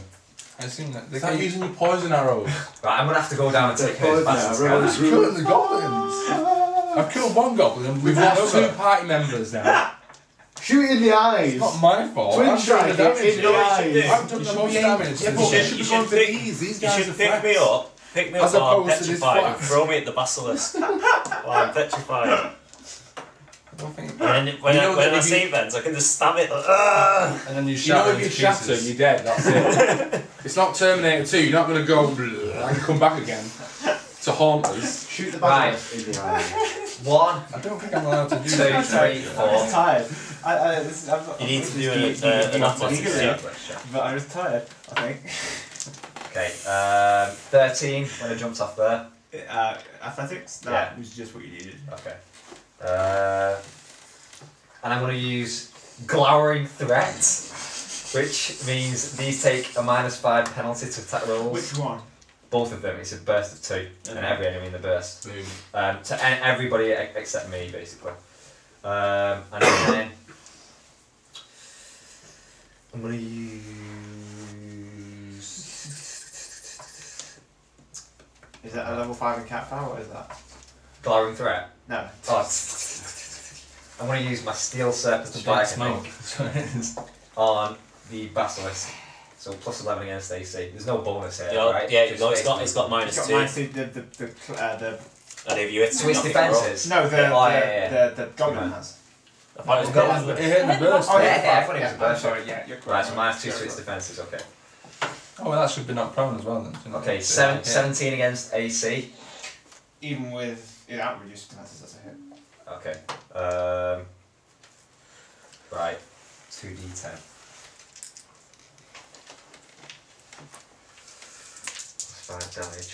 I assume that. Start using your poison arrows. Right, I'm gonna have to go down and take care of Yeah, this. everyone's killing the goblins. I've killed one goblin and we've lost 2 party members now. Shoot in the eyes. It's not my fault. Twin I'm doing strike the it damage. in the eyes. I've done the most damage. Yeah, to but this. you should be going for these. These You guys should are pick me threats. up As while I'm opposed to this petrified and flax. throw me at the basilisk while I'm petrified. I don't think. And then when, You know when that I if you- see events, I can just stab it. Like, "Ah!" And then you You know, shatter if you into shatter, pieces. you're dead. That's it. It's not Terminator 2. You're not going to go and come back again to haunt us. Shoot the Right. basilisk in the eyes. 1, I don't think I'm allowed to do 2, that. 3, 4. I'm tired. I'm not, You need to do an athletics check. But I was tired, I think. Okay, 13 when I jumped off there. Athletics? That Yeah. was just what you needed. Okay. And I'm going to use Glowering Threat, which means these take a -5 penalty to attack rolls. Which one? Both of them, it's a burst of 2, and Okay. every enemy in the burst. Boom. To everybody except me, basically. And then I'm going to use... Is that a level 5 in cat power? What is that? Glowering Threat. No. Oh, I'm going to use my Steel Serpent Black Strike, I smoke. think, That's what it is. on the Basilisk. So +11 against AC. There's no bonus here, Yeah, right? yeah, Just no, it's base got bonus. it's got It's got -2. minus two, the And if you hit So it's nothing, roll. defences. no, the Come goblin on. has. I thought it was Got got It hit in the burst. Oh, Yeah, yeah, yeah, everybody has a I'm burst. sorry, yeah, you're Right, correct. so -2 to its defences, okay. Oh, well, that should be not prone as well then. shouldn't it? Okay, So, yeah. 17 against AC. Even without reduced defenses, that's a hit. Okay. Right, 2d10. That's 5 damage.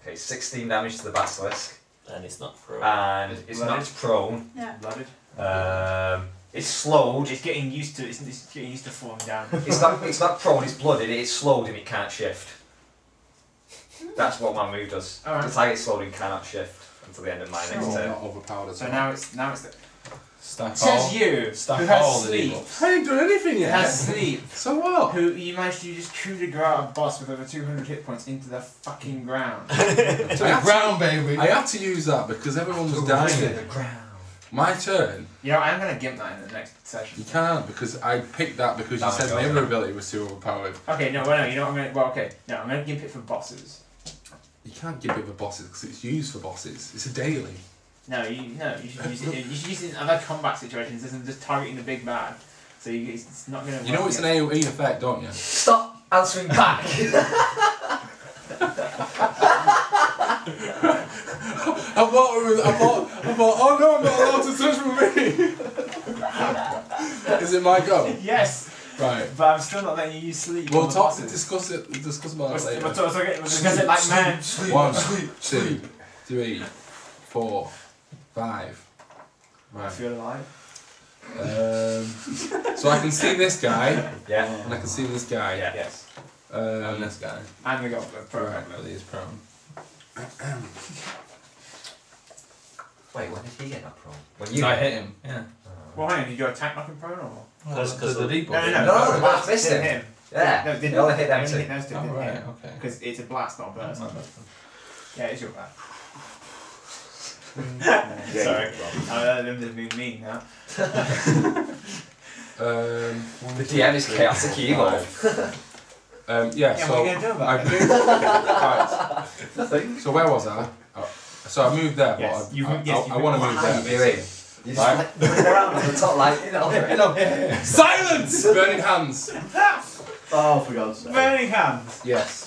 Okay, 16 damage to the Basilisk. and it's not pro. And It's it's blooded. not prone. Yeah. Blooded. It's slowed. It's getting used to it's getting used to falling down. It's not prone, it's blooded, it's slowed and it can't shift. That's what my move does. Alright. The target's slowed and cannot shift until the end of my next Oh, turn. not overpowered at So all. now it's the Stack says all. you Stack who all has the sleep. debuffs. I ain't done anything yet. Has sleep. So what? Who you managed to just coup de grace a boss with over 200 hit points into the fucking ground. To the ground, baby. I had to use that because everyone was dying. ground. My turn. You know, I'm gonna gimp that in the next session. You can't because I picked that because you That said one my goes other ability was too overpowered. Okay, no, well, no, you know what I'm gonna. Well, okay, no, I'm gonna gimp it for bosses. You can't give it for bosses because it's used for bosses. It's a daily. No, you should use it. You should use it in other combat situations. Isn't just targeting the big bad. So it's not gonna. You know work it's an against- AoE effect, don't you? Stop answering back! I thought, oh no, I'm not allowed to touch with me. Is it my go? Yes, Right. but I'm still not letting you use sleep. We'll on the talk. bosses. Discuss about We'll it we'll later. talk it like man. Sleep, 1, sleep, 2, sleep. 3, 4, 5. I Right. feel alive. So I can see this guy, Yeah. and I can see this guy. Yeah. Yes, And this guy. and the goblin. Right, Perfect. but he's prone. Wait, when did he get that prone? When you I hit him. Yeah. Well, hang on, did you attack knock him prone or? Because the debuff. No, the blast missed didn't him. hit him. Yeah. No, didn't They only hit them only two. hit those two. Oh, Didn't right, hit him. okay. Because it's a blast, not a burst. Yeah, it's your bad. Yeah, Sorry, you I'm just being mean now. The DM is chaotic evil. Yeah, Yeah, so what are you gonna do about I've it? moved. Right. Nothing. So where was I? Oh, so I moved there, Yes, but you've- I yes, you've want to moved. move What are there. you doing? You're just Right. like running around on the top like, you know. Silence! Burning hands. Oh, for God's sake. Burning hands. Yes.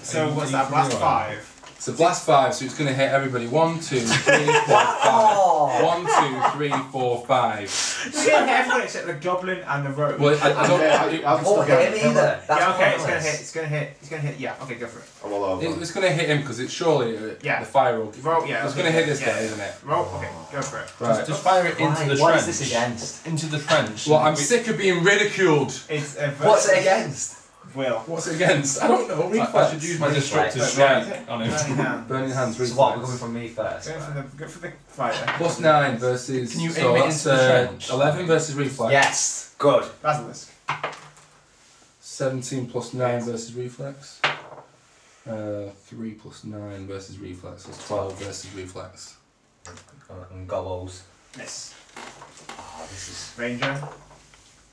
So what's you that? can Blast do, 5. It's a blast 5, so it's going to hit everybody. 1, 2, 3, 4, 5. Oh. 1, 2, 3, 4, 5. It's going to hit everyone except the goblin and the rogue. Well, I don't. I'm still Won't hit him getting either. That's yeah, okay, it's pointless. going to hit. It's going to hit. It's going to hit. Yeah, okay, go for it. I'm all over. It's going to hit him because it's surely Yeah. the fire roll. Roll, yeah. It's okay, going to hit this yeah, guy, yeah. isn't it? Roll, okay, go for it. Right. Just fire it into the What trench. is this against? Into the trench. Well, I'm sick of being ridiculed. It's What's it against? Will. What's it against? I don't know. I should use my destructive Reflex. strike on him. Burning hand. Burning hands. So what? Reflex. Coming from me first. Go for the fighter. Plus 9 versus. Can you so aim it that's, into the trench? 11 versus reflex. Yes. Good. Basilisk. 17 plus 9 versus reflex. 3 plus 9 versus reflex. That's 12 versus reflex. And gobbles. Miss. Oh, this is. Ranger.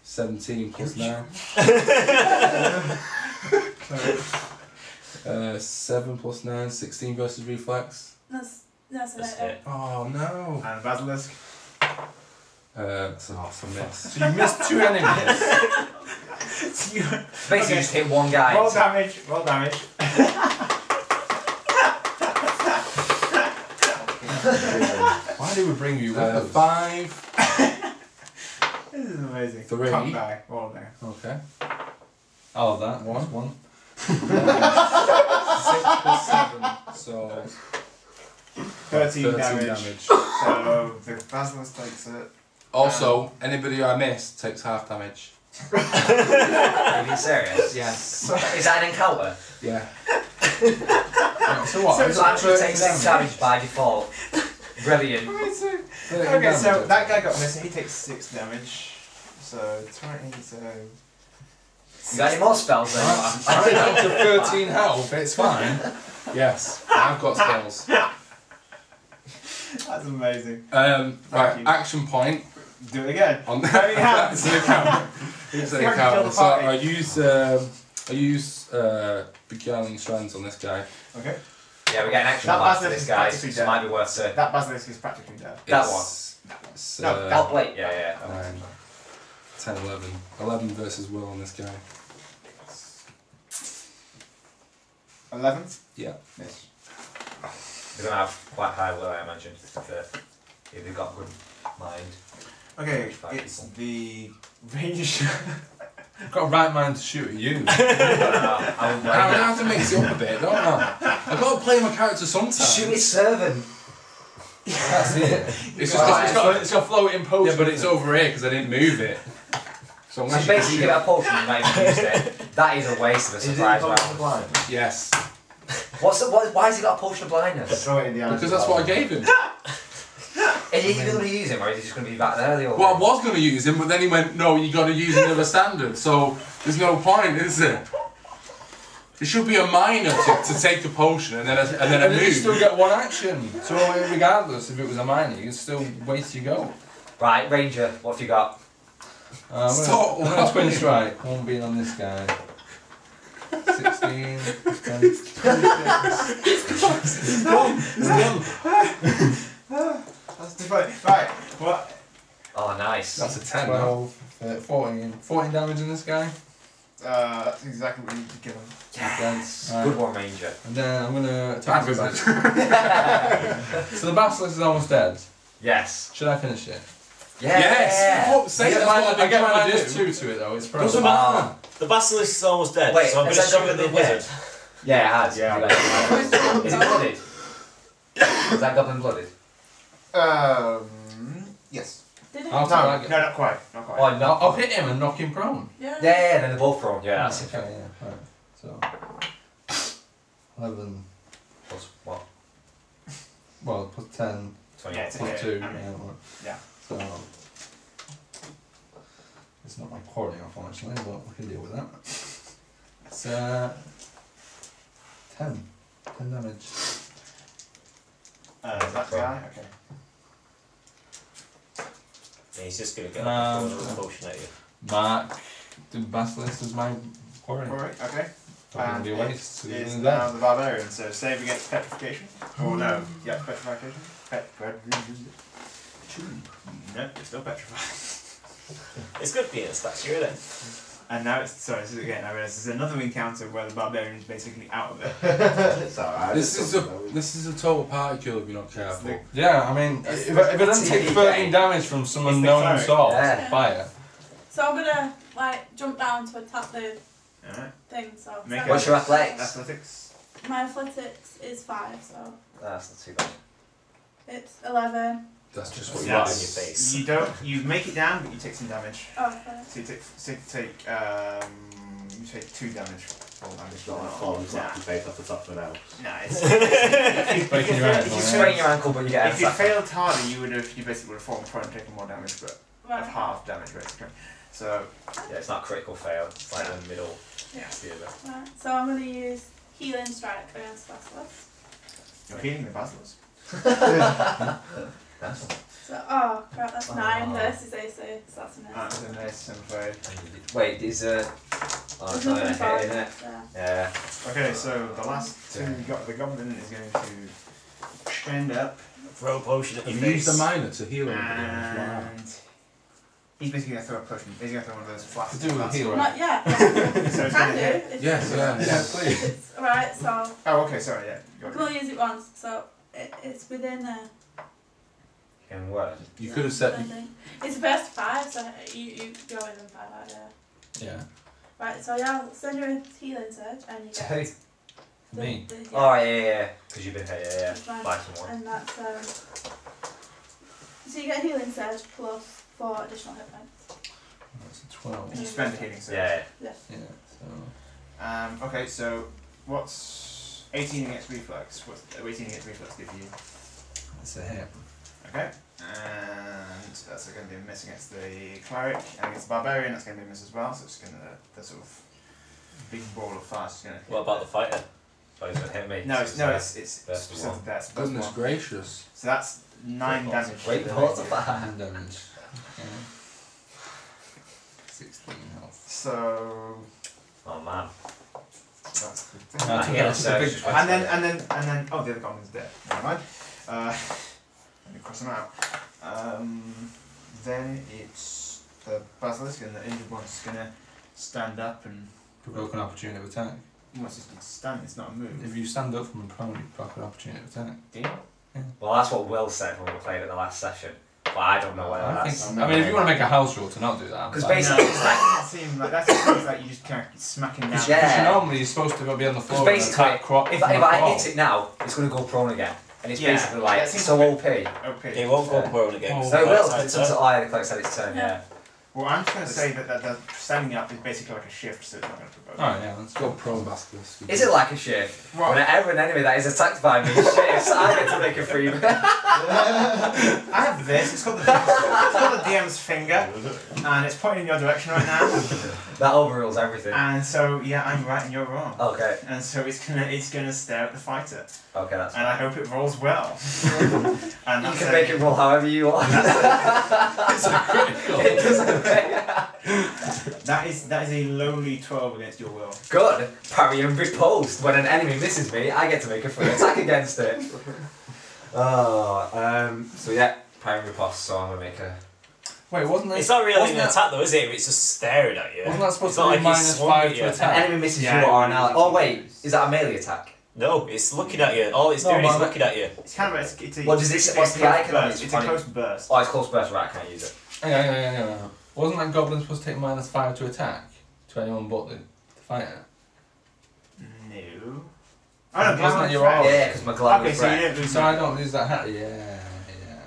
17 plus 9. 7 plus 9, 16 versus reflex. That's That's it. it. Oh no. And basilisk. That's an awesome miss. So you missed 2 enemies. Basically, Okay. just hit one guy. Roll damage. Roll damage. Why did we bring you with us? 5. This is amazing. 3. Can't die. Roll there. Okay. Oh, that one. 6 plus 7. So 13 damage. So the basilisk takes it. Also, anybody I missed takes half damage. Are you serious? Yes. Is that an encounter? Yeah. So what? So Is it actually that takes 6 damage by default. Brilliant. Okay, so that guy got missed. He takes 6 damage. So 20. So You got any more spells then? I'm down to 13 health, it's fine. Yes. I've got spells. that's amazing. Right. you. Action point. Do it again. On Burning hands. It's an account. It's an You're gonna kill account. the So party. I use beguiling strands on this guy. Okay. Yeah, we get an action That blast to basilisk this is guy, practically so it might be worth it. That basilisk is practically dead. That It's- It's, No, Oh, wait, yeah. 9, 10, 11. 11 versus Will on this guy. 11. Yeah. Miss. They're going to have quite high will, I imagine, if they've got good mind. Okay, Five it's people. the range. I've got a right mind to shoot at you. I I have to mix it up a bit, don't I? I've got to play my character sometimes. Shoot his servant. That's it. It's It's got floating potion. yeah, but it's over here because I didn't move it. So So unless you basically, you can give it a potion and not even use it. That is a waste of a surprise round. shoot. Yes, Why has he got a potion of blindness? Throw it in the eye. because that's what I gave him. Are you even going to use him, or is he just going to be back there the Well, I was going to use him, but then he went, no, you got to use another standard. So there's no point, is there? It should be a minor to take a potion and then a And then you still move. get one action. So regardless if it was a minor, you can still waste your go. Right, Ranger, what have you got? Stop I'm gonna twin strike. One being on this guy. 16, 10. That's funny. Right. What? Oh, nice. That's a 10. 12, 14. 14 damage on this guy. That's exactly what you need to kill him. Yes. Right. Good one, Ranger. And then I'm gonna Bad attack business. So the basilisk is almost dead. Yes. Should I finish it? Yeah. Yes! For fuck's I sake, get, that's what I've I been get trying to minus do. 2 to it though, it's Doesn't probably. matter. The basilisk is almost dead, Wait, so I'm going to has that shoot at the goblin been wizard. Yeah, it has. Yeah. Is it blooded? Is that goblin blooded? Yes. Did it? I'll No, take no, that. not quite. Not quite. Oh, no. I'll hit him and knock him prone. Yeah. Yeah, then they're both prone. Yeah, that's okay, yeah. Right. So 11. Plus what? Well, plus 10, 20. Yeah, it's plus okay. 2. I mean, Yeah, well, yeah. So it's not my quarry, unfortunately, but we can deal with that. It's 10. 10 damage. That guy. Okay. Yeah, he's just going to get Um, a potion at you. Mark the basilisk as my quarry. Alright. Okay. Probably And be a it waste. So is you're now dead. the barbarian. So save against petrification. Or no? Yeah, petrification. No, it's still petrified. It's good being a statue, isn't it? And now it's sorry. This is again. I realise there's another encounter where the barbarian is basically out of it. It's alright. This is a total party kill if you're not careful. Yeah, I mean, if I don't take 13 damage from some It's the unknown cleric. source Yeah. of fire. So I'm gonna like jump down to attack the Alright. thing. So Make seven. What's your athletics? Athletics. My athletics is 5, so That's not too bad. it's 11. That's just what you Right got. in your face. You don't. You make it down, but you take some damage. Oh, okay. So you take 2 damage. Full damage. It's not like falling flat your face off the top of an house. No, it's. Breaking your ankle, You yeah. sprain your ankle, but you get If you a failed harder, you basically would have fallen prone and taken more damage, but Right. of half damage basically. So Yeah, it's not a critical fail. It's like the middle. Yeah. tier there. Right. So I'm gonna use healing strike against Basilisk. you're healing the basilisk. That's one. So crap, that's 9 Oh. versus AC. So that's an That's a nice, I'm afraid. Wait, these Oh, There's it's not nothing gonna hit, fine. isn't it? Yeah. Yeah. Okay, so the last two you got, the goblin is going to stand up Throw a potion at your Have you used face. the miner to heal him? and he's basically going to throw a potion. He's going to throw one of those flasks. To do with heal, right? Not yet. So it's Can going do. to hit. If Yes, yeah, please. It's, right, so Oh, okay, sorry, yeah. I Got can it. only use it once. So it's within Can work. You could have said. I think. It's best 5, so you go within 5 out, yeah. Yeah. Right, so yeah, I'll send you a healing surge and you To get who? the, Me? the, yeah, Oh, yeah. Because you've been hit, yeah. that's fine. By someone. And that's so you get a healing surge plus 4 additional hit points. That's a 12. You spend a healing surge. Yeah. Yeah, so. Okay, so what's 18 against reflex? What's 18 against reflex give you? That's a hit. Okay, and that's going to be a miss against the cleric, and against the barbarian that's going to be a miss as well. So it's going to the sort of big ball of fire is going to. What about the fighter? Oh, he's gonna hit me. No, it's That's specific. one. That's Goodness one. gracious. So that's 9 damage. Great balls of fire. 9 damage. Okay. 16 health. So Oh man. that's good. No, I get a surge. And then oh, the other goblin's dead. Never mind. Let me cross them out. Then it's the basilisk, and the injured one's gonna stand up and Provoke an opportunity of attack. once it's stand, it's not a move. If you stand up from a prone, you provoke an opportunity of attack. Well, that's what Will said when we played at the last session. But I don't know whether I that's. think. I mean, if you want to make a house rule to not do that, Because but- basically, No, it's like. that seems like that's just like you just kind of smacking down. Yeah. Because normally you're supposed to be on the floor and basically, attack crop. If from I a crawl. hit it now, it's going to go prone again. And it's Yeah, basically like that seems so a bit- OP. Okay. It won't go Yeah. prone again. Oh. 'cause So it it's will, outside because turn. it's until the clock said its turn, Yeah. yeah. Well, I'm just going to say that the standing up is basically like a shift, so it's not going to provoke. Alright, yeah, let's Go go. prone basilisk. Is it like a shift? Right. Whenever an enemy that is attacked by me shifts, I get to make a free. I have this. It's called the DM's finger, and it's pointing in your direction right now. That overrules everything. And so yeah, I'm right and you're wrong. Okay, And so it's gonna stare at the fighter, okay, that's and I hope it rolls well. And You that's can make it roll however you want. It's a critical. It doesn't make... that is a lowly 12 against your will. Good. Parry and riposte. When an enemy misses me, I get to make a free attack against it. So yeah, parry and riposte. So I'm gonna make a. Wait, wasn't that? It's not really wasn't an that- attack though, is it? If it's just staring at you. Wasn't that supposed It's to not be like he's minus swung 5 at to you. An attack? enemy misses Yeah, you or an it ally. is. Oh wait, is that a melee attack? No, it's looking at you. All it's No, doing is but- looking at you. It's kind of it's a. What does it it's say- a what's the close icon on burst. it? It's a close burst. Oh, it's close burst. Right, I can't use it. Hang on. Wasn't that goblin supposed to take minus 5 to attack? To anyone but the fighter? No. Oh no, Wasn't glamour that your threat. own? Yeah, because my glove Okay, was so you red. didn't lose. So I don't lose that hat? Yeah.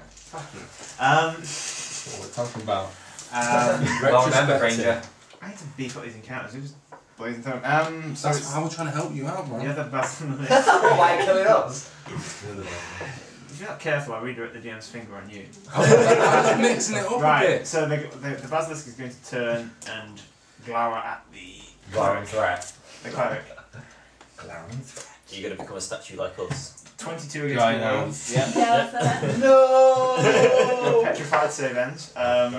Fuck you. That's what we're talking about. Well, remember, Granger. I need to beef up these encounters. Who's blazing through? So That's it's how we're trying to help you out, the man. other basilisk. Why are you killing us? If you're not careful, I'll redirect the DM's finger on you. I'm just mixing it up a Right, bit. so the basilisk is going to turn and glower at the Glowing threat. the cleric. You're gonna become a statue like us. 22 against Yeah, I your know. will. Yeah. Yeah, so Your petrified save ends.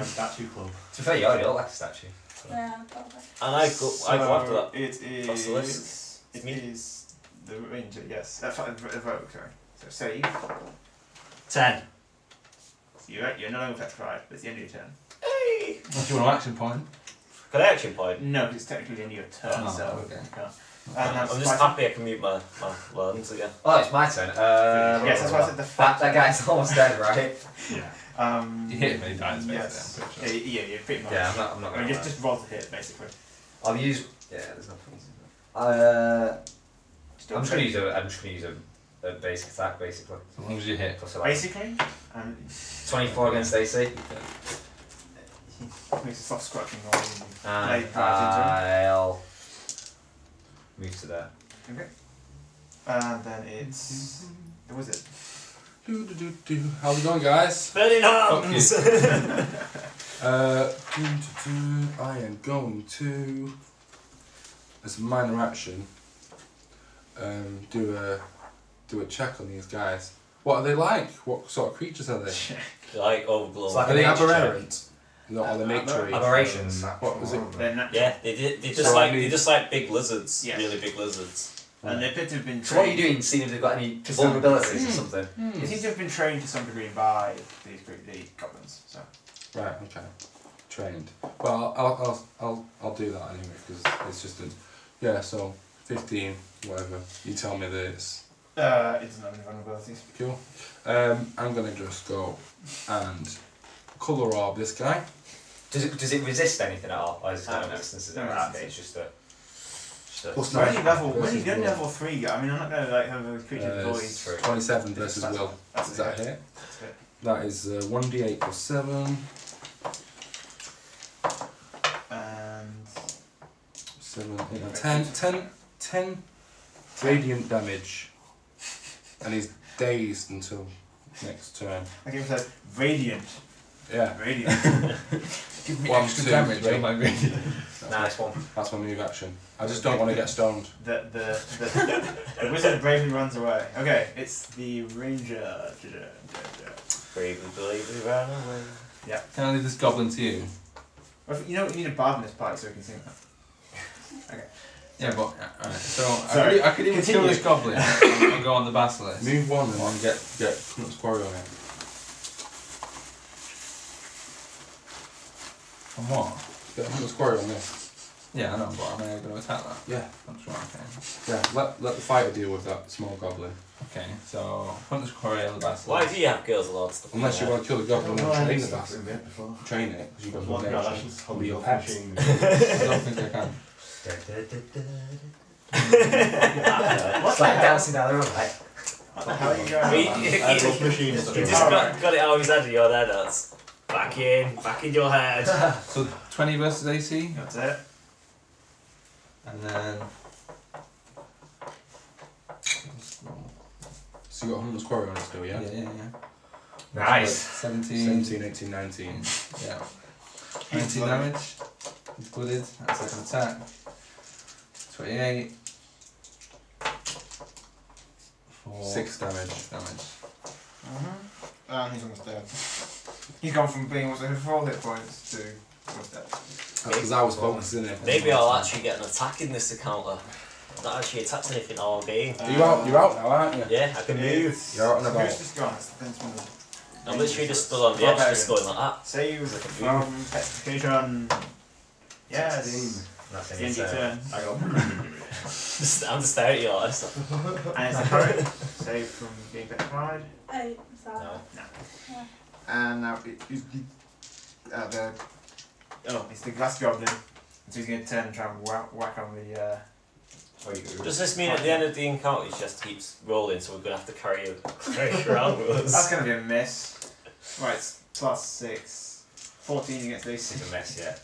Statue club. To be fair, you already look like a statue. yeah, probably. And I go after that. It is. Basilisk. It is the ranger. Yes, evoke. Sorry. So save. 10. You're no longer petrified. But it's the end of your turn. Hey! Unless you want an action point. Can I action point? No, because it's technically in your turn, Oh, so okay. you can't. And that's I'm just fighting. happy I can mute my lands again. Oh, it's my turn. Yes, that's why I said the that guy's almost dead, right? Yeah. You hit him and he dies, basically. Yes. I'm pretty sure. Yeah, pretty much. Yeah, I'm not I mean, gonna. just roll to hit, basically. I'll use. Yeah, there's nothing. Still I'm just gonna use a basic attack, basically. As long as you hit. Plus 11. Basically, 24 against AC. he makes a soft scratching noise. And Play I'll move to there. Okay. And then it's the wizard. How's it going, guys? Burning arms! I am going to, as a minor action, do a check on these guys. What are they like? What sort of creatures are they? Like overblown. It's like Are they nature check. aberrant? Not are they nature? Aberrations. What was it? They're not, Yeah, they just So like I need- they just like big lizards. Yes. Really big lizards. and they appear to have been trained. So what are you doing? Seeing if they've got any To some vulnerabilities or something? They seem to have been trained to some degree by the goblins. So Right. Okay. Trained. Well, I'll do that anyway because it's just a yeah. So 15, whatever. You tell me that it's it doesn't have any vulnerabilities. cool. I'm gonna just go and colour orb this guy. Does it resist anything at all? Or is it No. not an instance? No, Okay, it's it's just a. Plus When you level, versus when you get will. level 3, I mean, I'm not going to like have a creature voice. 27 versus That's- will. that's Is that a it. hit? That's it. That is 1d8 plus 7. And 7, 8, 9, 10 radiant damage. And he's dazed until next turn. I give it a radiant. Yeah. Radiant. Give me 1, extra 2, damage 3. on my radio. Nice one. That's my move action. I just don't want to get stoned. The wizard bravely runs away. Okay, it's the ranger. Bravely, bravely ran away. Can I leave this goblin to you? Well, you know, you need a bard in this party so we can sing that. Okay. Yeah, but alright. So Sorry. I could even kill Continue. this goblin and go on the basilisk. Move 1 and then get Knut's Quarry on it. On what? Get Knut's Quarry on this. Yeah, I know, but am I going to attack that? Yeah. I'm sure I can. Yeah, let the fighter deal with that small goblin. Okay, so Hunter's Quarry on the basilisk. Why do you have girls allowed stuff? Unless you want to kill the goblin and train the bastard. bit before. Train it, because you've got One no guy nature. that's It'll be your off pet. machine. I don't think I can. It's like dancing down the road, like. What the hell are you He, going he, on? he, Off machine he stuff. just got it out of his head and your head nuts. Back in your head. So 20 versus AC, That's it. and then. So you got Hunter's Quarry on it still, yeah? Yeah. Nice. 17. 17, 18, 19. Yeah. 19 damage. He's blooded. That's second attack. 28. 6 damage. And he's almost dead. He's gone from being almost at 4 hit points to almost dead. Because I was focusing it. Maybe I'll actually get an attack in this encounter. I've not actually attacked anything all game. You're out now, aren't you? Yeah, I can move. It's- You're out and about. Who's just gone? It's the Princeman of- I'm literally just stood on the edge, just going like that. Save from petrification. Yes. That's It's the end of your turn. I got I'm just staring at you like this. And it's a current. Save from being petrified. 8, so. No. And now it's the glass goblin. So he's going to turn and try and whack on the. Does this mean at the end of the encounter he just keeps rolling, so we're going to have to carry it around with That's us? going to be a miss. Right, it's +6. 14 against It's this. a mess, yeah.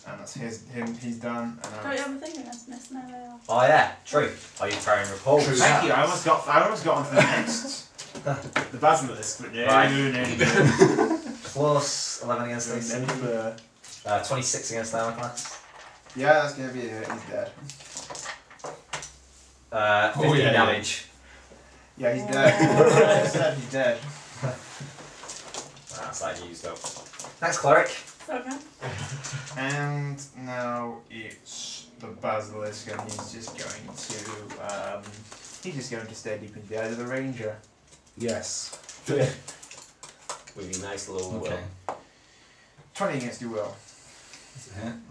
And that's him. He's done. And Don't you have a thing against miss now? They are. Oh yeah, true. Are you carrying repulse? Thank you. I almost got onto the next. The basilisk, but no, Right. no. Plus 11 against So AC. remember. 26 against armor class. Yeah, that's gonna be it. He's dead. 15 yeah. damage. Yeah, he's dead. I said he's dead. That's that used up. Thanks, cleric. So good. And now it's the basilisk, and he's just going to stare deep into the eyes of the ranger. Yes. With your nice little Okay. 20 against your will.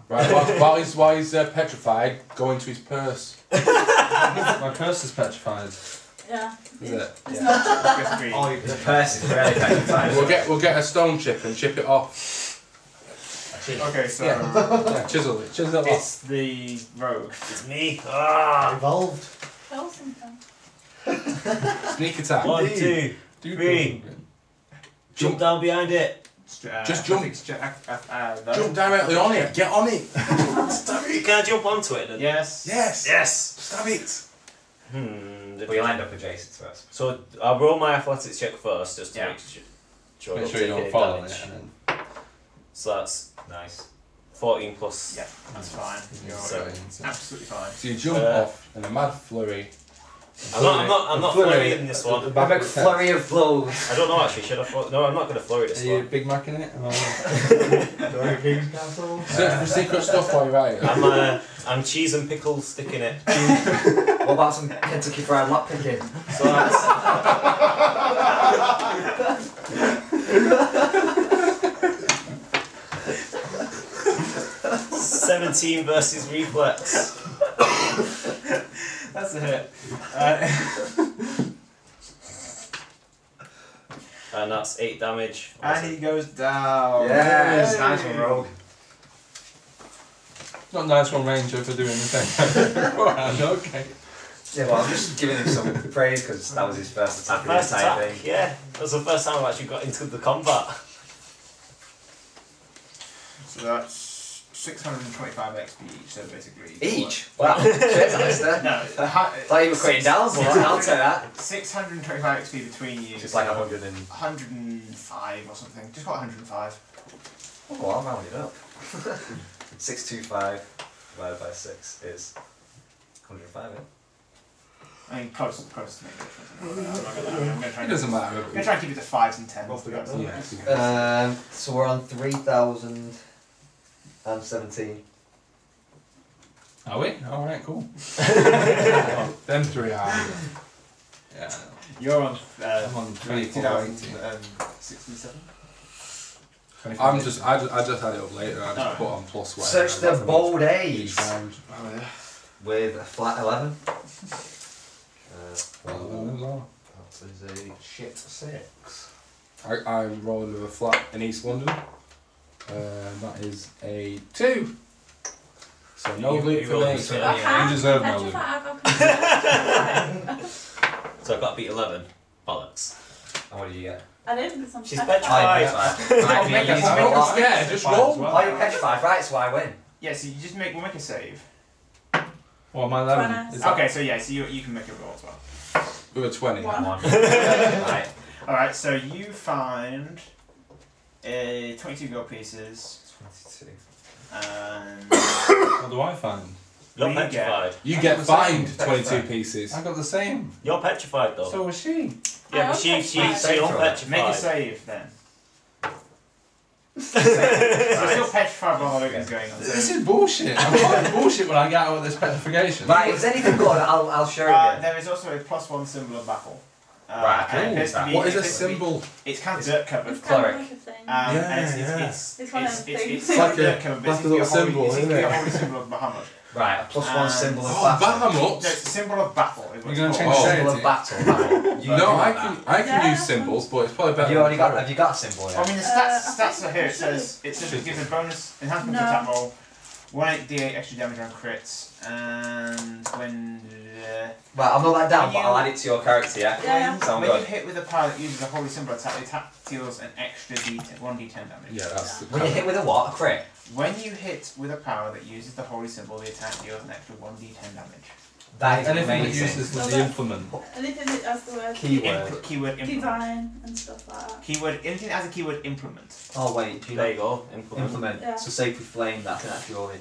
Right, while he's petrified, go into his purse. My purse is petrified. Yeah. Is it? It's Yeah. not. Oh, the purse is really petrified. We'll get a stone chip and chip it off. Okay, so Yeah, chisel it off. it's the rogue. It's me. Ah. Evolved. Kill something. Sneak attack. 1, 2, Do 3. Jump down behind it. Just jump. No. Jump directly on it. Get on it. Stab it. Can I jump onto it then? Yes. Yes. Yes. Stab it. We'll end up adjacent to us. So I'll roll my athletics check first, just to Yeah. make sure Make I sure you don't don't take fall any on damage. it. And then So that's Nice. 14 plus. Yeah, that's fine. You're So- absolutely fine. So you jump off in a mad flurry. I'm not flurrying this one. A big flurry of blows. I don't know actually. Should I? No, I'm not going to flurry this Are you one. Big Macing it? Sorry, King's Castle. Search for secret stuff while you're at it. I'm cheese and pickle sticking it. What about some Kentucky Fried Lockpicking? So that's 17 versus reflex. That's a hit. And that's 8 damage. And he goes down. Yes, nice one, Rogue. Not nice one, Ranger, for doing the thing. Alright, okay. Yeah, well, I'm just giving him some praise because that was his first attack of the First entire attack, thing. yeah. That was the first time I actually got into the combat. So that's 625 XP each, so basically. Each? Wow. Cheers, Alistair. No, Thought you were quitting down, but I'll take that. 625 XP between you. Just like so 105 or something. Just got 105. Oh, well, I'm rounding up. 625 divided by 6 is 105, yeah? I mean, close to make a difference. I'm gonna try It doesn't matter. I'm gonna try and keep it to 5s and 10s. to be honest. Yeah. So we're on 3,017. Are we? Alright, cool. Them three are. Yeah. You're on I'm on 2067. I just had it up later. I just put on plus whatever. Search the bold age Each round. with a flat 11. That is a shit 6. I'm rolling with a flat in East London. That is a 2. So no loot for me. so you deserve no loot. So I've got to beat 11. Bollocks. And what did you get? I didn't because I'm She's petrified. petrified. Right, make me, a- you make a roll. save. Yeah, just roll. Oh, you're petrified, right? So I win. Yeah, so you just we'll make a save. Well, my 11. 20. Is that Okay, so yeah, so you can make a roll as well. With a 20. One. Right. Alright, so you find 22 gold pieces 22. and What do I find? You're What do you get? petrified. You I get got the same. fined 22 Petrified. pieces. I got the same. You're petrified though. So was she. yeah, I'm but she's petrified. unpetrified. make a save then. So you're still petrified while the loot is going on. This So, is bullshit. I'm calling bullshit when I get out of this petrification. Right, if there's anything good, I'll show you. there is also a +1 symbol of battle. Right, and it cool. appears to be- What is it a appears to be- symbol? It's kind of dirt covered. It's kind Cleric. of like a thing. And Yeah. It's one of them things. It's like dirt a- covered, but like it a seems to be little symbol, it seems to be isn't a it? holy symbol of Bahamut. Right, a +1 symbol of Oh, battle. No, Bahamut! it's a symbol of battle. Is what You're it's gonna called. change Symbol shade of battle. You No, want I that. can Yeah. use symbols, but it's probably better. Have you already than got? Have you got a symbol? I Yeah. mean, the I stats think are here. I It says it gives a bonus enhancement to No. attack roll, 1d8 extra damage on crits, and when Well, I'm not that down, When but you- I'll add it to your character. Yeah. Yeah. Sound when you good. hit with a power that uses a holy symbol attack, the attack deals an extra 1d10 damage. Yeah, that's the When you hit with a what? A crit. When you hit with a power that uses the holy symbol, the attack deals an extra 1d10 damage. That is Anything that amazing. uses the implement. Anything that has the word Keyword. Keyword implement. divine and stuff like that. Keyword anything that has a keyword implement. Oh wait, do you There know? you go. Implement. Implement. Yeah. So sacred flame. That's an actual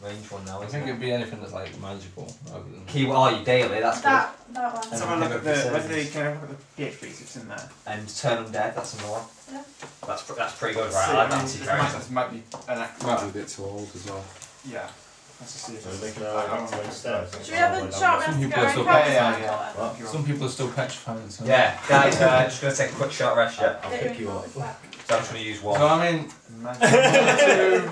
range one now. I Isn't think it? it'd be anything that's like magical rather than. Keyword. Oh, you daily. That's good. That one. And Someone look at the inhibit where's the percentage. can I look at the PH piece? It's in there. And turn undead. That's another one. Yeah. That's pretty good, right? I like that to your character. This might be an act. Might be a bit too old as well. Yeah. Let's just see if So it's they can I don't have know. instead. Should we have a short rest to people go are and still- grab Yeah, some yeah, water? Thank you. Some people are still petrified. So. Yeah, guys. Just gonna take a quick short rest. Yeah. I'll pick you up. So I'm just gonna use one. So I mean, Magic. 1, 2,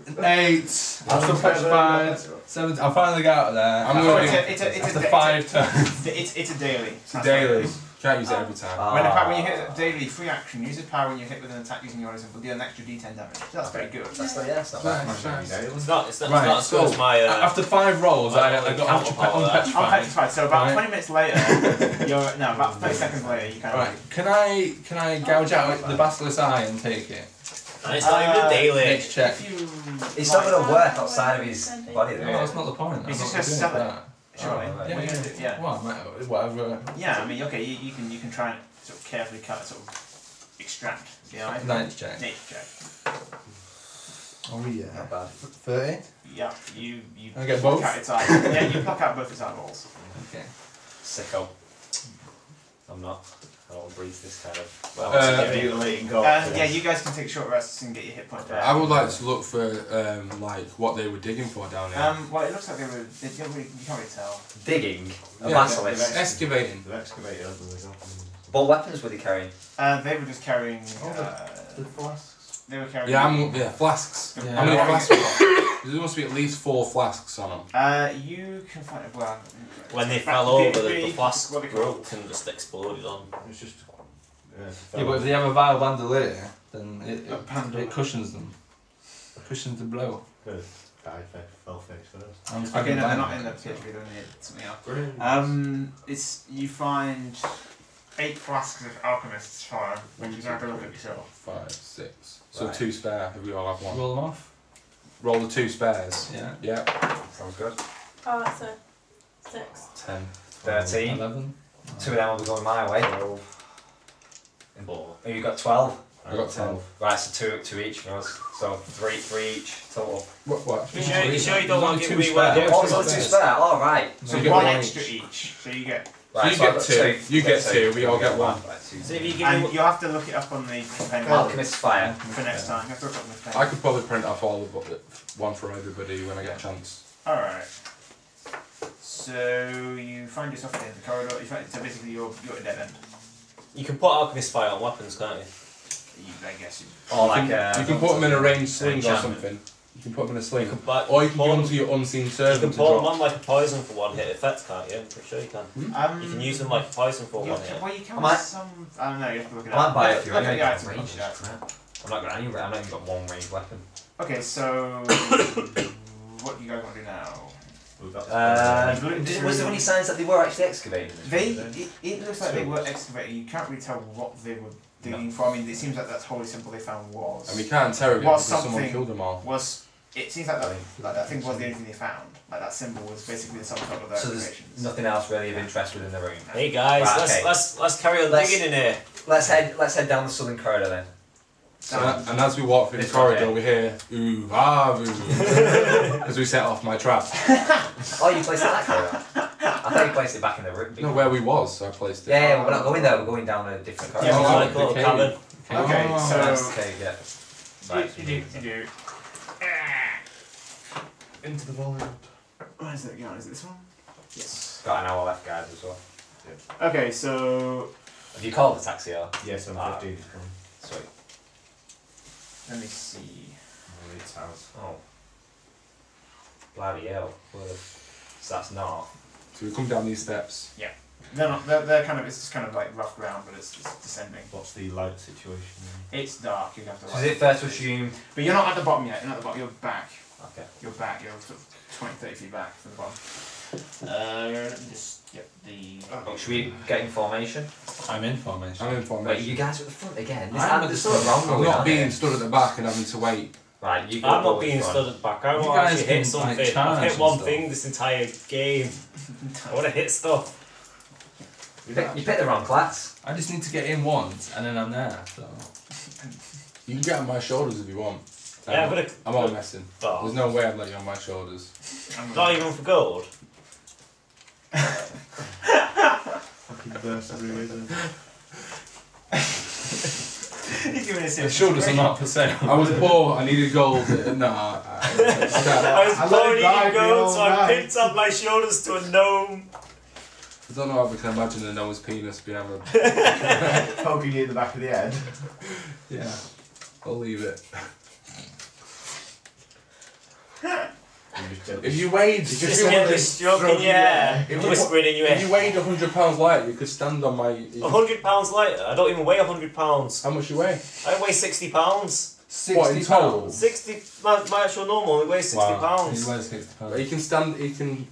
8. I'm still petrified. 7. I finally got out of there. I'm gonna after 5 turns. It's a daily. So daily. Can't use it every time. When you hit daily free action, use his power when you hit with an attack using your items will deal an extra D10 damage. So that's very good. That's not, yeah, it's not bad. It's It's not as good as my. After 5 rolls, I got unpetrified. Unpetrified. So about 20 minutes later, about 30 seconds later, you kind of. Right. Can I gouge out the basilisk eye and take it? And it's not even a daily. Next check. It's not going to work outside of his body, though. No, that's not the point. It's I'm just not gonna doing sell it. that. Surely. Oh, What are you gonna do? Yeah. Well, whatever. Yeah, I mean, okay, you can try and sort of carefully cut, sort of extract the eye. Nature check. Nature check. Oh yeah. Not bad. 30? Yeah, you I get pluck both? out its eye. Yeah, you pluck out both its eyeballs. Okay. Sicko. I'm not. I don't breathe this kind of. mutilating gold. Yeah, you guys can take short rests and get your hit points back. I would like to look for like what they were digging for down here. Well, it looks like you can't really tell. Digging. A Yeah, basilisk. Excavating. They've excavated under the gold. What weapons were they carrying? They were just carrying. The flasks. They were carrying. Yeah, flasks. Yeah. How many flasks? There must be at least 4 flasks on them. You can find it. Well, When they it's fell back- over, be- the flask what they call broke and just exploded on. It's just. Yeah, but if they have a vile bandolier, then A bandolier. it cushions them. It cushions the blow. Good. Fell face first. I'm Okay, thinking no, they're not bang. in the pit. They're in something else. Brilliant. It's you find 8 flasks of alchemist's fire, which you have to look at yourself. 5, 6. So Right. 2 spare, if we all have one. Roll them off. Roll the 2 spares. Yeah. Yeah. Sounds good. Oh, that's a 6. 10. 13. 11. 2 of them will be going my way. 4. Oh, you got 12? I got 10. Right, so two each for us. So three each total. What? You sure you don't There's want only to give 2 me spare. one? Oh, it's only 2 spare. All right. So you get one one extra each. each. So you get. Right, So you I've get got 2. You get 2. We all get 1. Right, 2. So if you give And me you'll have to look it up on the companion Alchemist's fire. for next time. You have to look up on the I companion. could probably print off all of it, one for everybody when I get a chance. Alright. So you find yourself in the corridor. So basically you're at a dead end. you can put alchemist fire on weapons, can't you? I guess you. Or You like can, you can put them in a ranged sling or enchantment. something. You can put them in a sling. You can buy, Or you can pull give them- them to your unseen You servant can to pull them drop. on like a poison for one hit effect, can't you? I'm pretty sure you can. You can use them like a poison for one hit. Well, you can I might- with some. I don't know. You have to look it I up. might buy it if you Look want. at the items, Range. yeah. I'm not gonna. I'm not even got one ranged weapon. Okay, so what do you guys want to do now? We've got Was there any signs that they were actually excavating? It looks like they were excavating. You can't really tell what they were digging for. I mean, it seems like that's wholly simple. They found was. And we can't interrogate Was because someone something- killed them all. Was it seems like that thing was the only thing they found. Like that symbol was basically the sum total of their So there's excavations. nothing else really of interest within the room. Hey guys, Right, let's okay. let's carry on Let's- digging in here. Let's head down the southern corridor then. And as we walk through the This one corridor, here. we hear ooh ah ooh as we set off my trap. Oh, you placed it that corridor? I thought you placed it back in the room. No, where we was, I placed it. Yeah, we're not going there. We're going down a different corridor. Yeah, Oh, like a little okay. cabin. Okay, Oh. so That's okay, yeah. Right. you do. into the volume. Where is it going? Is it this one? Yes. Got an hour left, guys, as well. Okay, so Have you called the taxi or? Yes, I'm Ah. 15 is coming. Sweet. let me see. It's house. Oh. Bloody hell. Well, so that's not. So we come down these steps. They're not. They're kind of. It's just kind of like rough ground, but it's descending. What's the light situation? It's dark. You have to. So is it fair to assume? But you're not at the bottom yet. You're not at the bottom. You're back. Okay. You're back. You're sort of 20, 30 feet back from the bottom. Let me just get the. Oh, should we get in formation? I'm in formation. I'm in Wait, formation. you guys are at the front again. There's, I'm at there's the something wrong I'm going not on being here. stood at the back and having to wait. Right, you go I'm not forward being front. stood at the back. I You want to guys actually can, hit something. like, charge I've hit and one stuff. thing this entire game. I want to hit stuff. You picked the wrong class. I just need to get in once and then I'm there. So. You can get on my shoulders if you want. Yeah, I'm gonna. I'm all messing. Oh. There's no way I'd let you on my shoulders. Not even for gold. Fucking burst through, isn't it? He's giving us The shoulders are not for sale. I was poor, I needed gold. Nah. I was I let born it die eating gold, all so I night. picked up my shoulders to a gnome. I don't know if we can imagine a gnome's penis being able Poking you in the back of the head. Yeah. I'll leave it. If you weighed Just gently stroking your hair, whispering in your if you ear. weighed £100 lighter, you could stand on my. £100 lighter? I don't even weigh £100. How much you weigh? I weigh £60. What in total? 60. My actual normal only weighs £60. Wow. He weighs 60 pounds. He can stand. He can.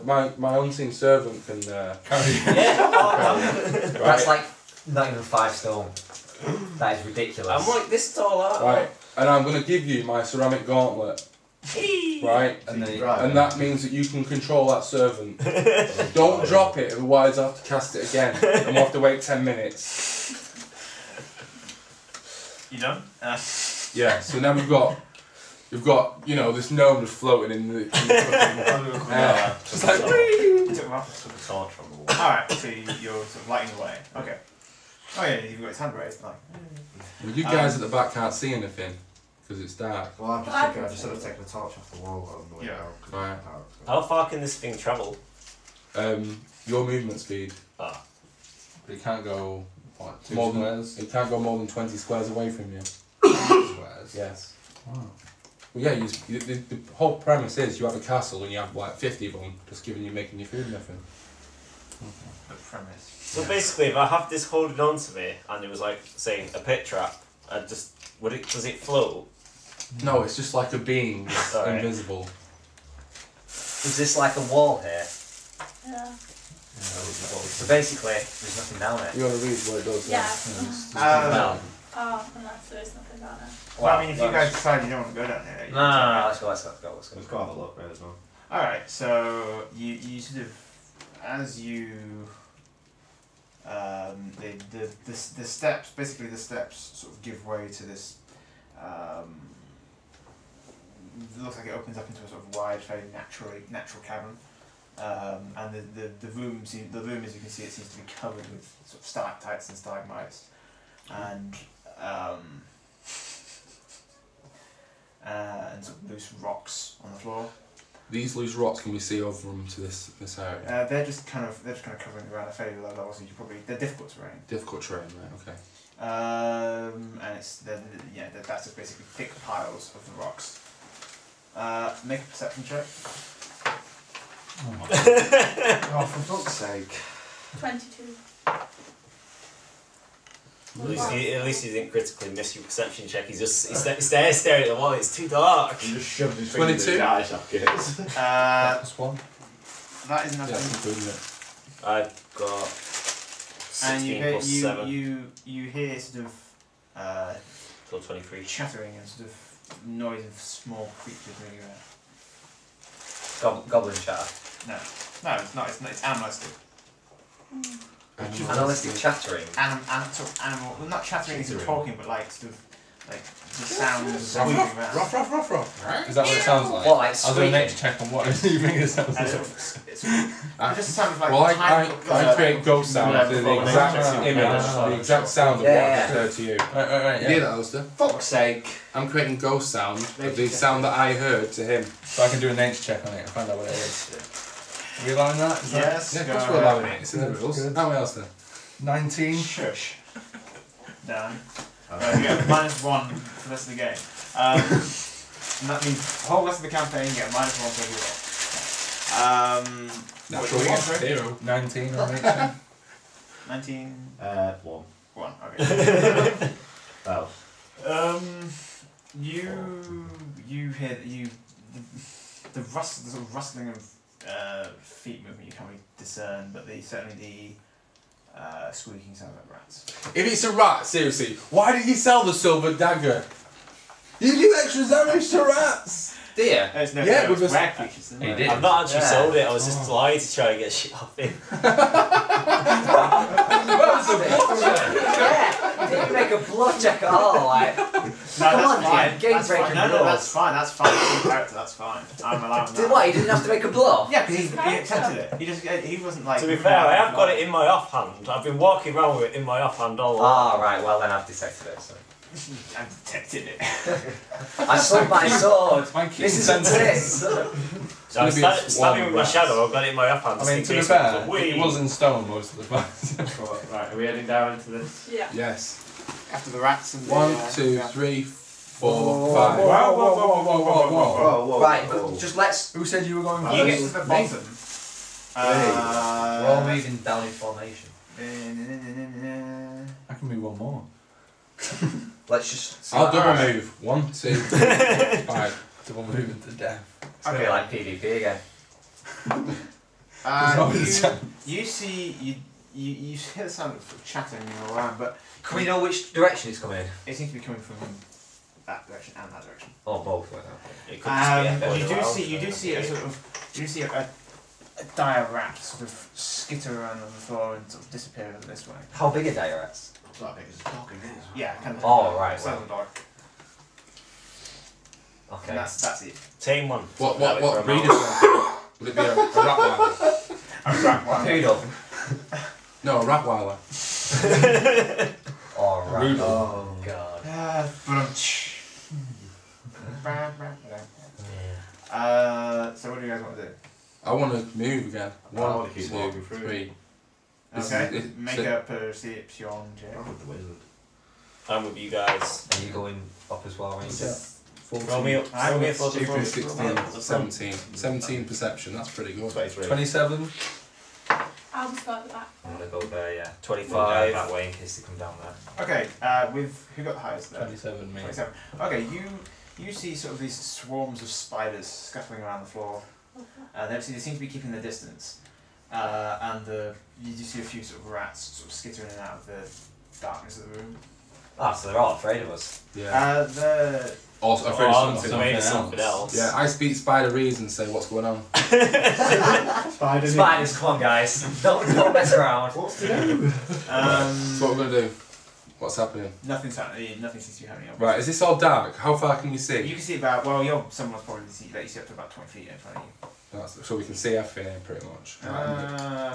My unseen servant can carry. Yeah. That's like not even 5 stone. That is ridiculous. I'm like this tall, aren't I? Right, and I'm going to give you my ceramic gauntlet. Right, And then and that means that you can control that servant. Don't drop it, otherwise I'll have to cast it again, and we'll have to wait 10 minutes. You done? Yeah. So now we've got, this gnome just floating in the. Just like. You took him off. Took a torch from the wall. Alright, so you're sort of lighting the way. Okay. Oh yeah, you've got his hand raised. Like. Well, you guys at the back can't see anything because it's dark. Well, I just sort of taken the torch off the wall on the way Yeah. down. 'cause Right. it's dark, so. How far can this thing travel? Your movement speed. Ah. But he can't go, what, 2 More than- squares? It can't go more than 20 squares away from you. Squares. Yes. Wow. Well, yeah. The whole premise is you have a castle and you have like 50 of them, just making you food and everything. The premise. So basically, if I have this holding on to me and it was like, say, a pit trap, does it float? No, it's just like a being that's Sorry. invisible. is this like a wall here? Yeah. So basically, there's nothing down it. You want to read what it does? Yeah. Well, Oh, unless there is nothing down it. Well, I mean, if you guys decide you don't want to go down here, you no, let's go. Let's go have a look, right, as well. Alright, so you sort of, as you, the steps, basically the steps sort of give way to this, it looks like it opens up into a sort of wide, very natural cavern. And the room, as you can see, it seems to be covered with sort of stalactites and stalagmites, and sort of loose rocks on the floor. These loose rocks, can we see over them to this area? They're just kind of covering the ground a fairly low level, so they're difficult terrain. Difficult terrain, right? Okay. And that's just basically thick piles of the rocks. Make a perception check. Oh, for fuck's sake. 22. At least he didn't critically miss your perception check. He's there staring at the wall. It's too dark. He just shoved his finger in 22? the eye sockets. That's one. That is Yeah, enough. including it. I've got And 16 plus 7, you hear sort of so 23. chattering and sort of noise of small creatures moving around. Goblin chatter. No, it's not. It's animalistic. Animalistic chattering. Sort of animal. Well, not chattering as in Chittering. talking, but like sort of like the sound of moving around. Is that what it sounds like? What, like I'll do a squeaking? next check on what you think it sounds And like. it just sounds like. Well, tiny I create ghost sound Yeah, to the before exact they- image, the exact sound of Yeah, what occurred to you. Right, You hear that, Alistair? Fuck's sake. I'm creating ghost sound of the sound that I heard to him. So I can do a nature check on it and find out what it is. Are we allowing that? Is that Yes. Yeah, of go course we're ahead. allowing it. It's in the Good, rules. good. How else then? 19? Shush. Down. You get -1 for the rest of the game. And that means the whole rest of the campaign you get -1 for every roll. Natural what do you get, one. sorry? 0. 19 on nature. 19. 1. 1. Okay. Oh. You hear the sort of rustling of feet movement you can't really discern, but certainly the squeaking sound like rats. If it's a rat, seriously, why did you sell the silver dagger? You do extra damage to rats! Dear. There's no Yeah, it's with rare creatures, isn't He it? did. I've not actually Yeah. sold it. I was just lying to try and get shit off him. Yeah. Didn't make a blood check at all. Like, No, come that's on, fine. Dear. Game That's fine. breaking No, rules. that's fine. That's fine. It's a character. That's fine. I'm allowing that. Did what? He didn't have to make a bluff. Yeah, because he accepted it. He wasn't like. To be fair, I have got it in my offhand. I've been walking around with it in my offhand all along. Ah, right. Well, then I've detected it. So. I detected it. I sold my sword. Mine keeps This isn't sentence. it. So I'm It's gonna be a stabbing swarm with of my rats. shadow. I've got it in my offhand. I mean, just to in be case fair, it's a wee. it was in stone most of the time. Right, are we heading down into this? Yeah. Yes. After the rats and the. 1, 2, yeah. 3, 4, 5. Whoa. Right, just let's. Who said you were going You get first? to the bottom. We're all moving down in formation. I can move one more. Let's just. See I'll what double happens. move. 1, 2, 5. Double moving to death. It's gonna be like PvP again. You see you hear the sound of chattering all around, but Can we know which direction it's coming? it seems to be coming from that direction and that direction. Oh, both. Right now. It could just be echoing You around. do see a sort of a dire rat sort of skitter around on the floor and sort of disappear over this way. How big are dire rats? It's not big as a dog, it is. Yeah, kind of. Oh, right, Sounds like a dog. Okay. And that's it. Tame one. What Have it for a breed mouth. is that? Would it be a Rottweiler? A rat one. Poodle. No, a Rottweiler. Oh, right. Poodle. Oh, God. So what do you guys want to do? I want to move again. I 1, wanna keep 2, walking through. 3. This Okay, is- make so- a perception check. I'm with the wizard. I'm with you guys. Are you going up as well, Ranger? 14, Throw me up. Throw me a photo 16, from 17. 17 perception, that's pretty good. 23. 27. I'll just go at the back. I'm gonna go there, yeah. 25. That way in case they come down there. Okay, with who got the highest there? 27, mate. 27. Okay, you see sort of these swarms of spiders scuttling around the floor. They seem to be keeping their distance, and you do see a few sort of rats sort of skittering in and out of the darkness of the room. Ah, so they're all afraid of us. Yeah. The Also, afraid of something. afraid of something else. Yeah, I speak spider reason and say what's going on. Spiders. Spiders, come on, guys. Don't mess around. What's to do? So what we're going to do? What's happening? nothing's happening. Nothing seems to be happening. Right, is this all dark? How far can you see? You can see about someone's probably let you see up to about 20 feet in front of you. So we can see everything here pretty much.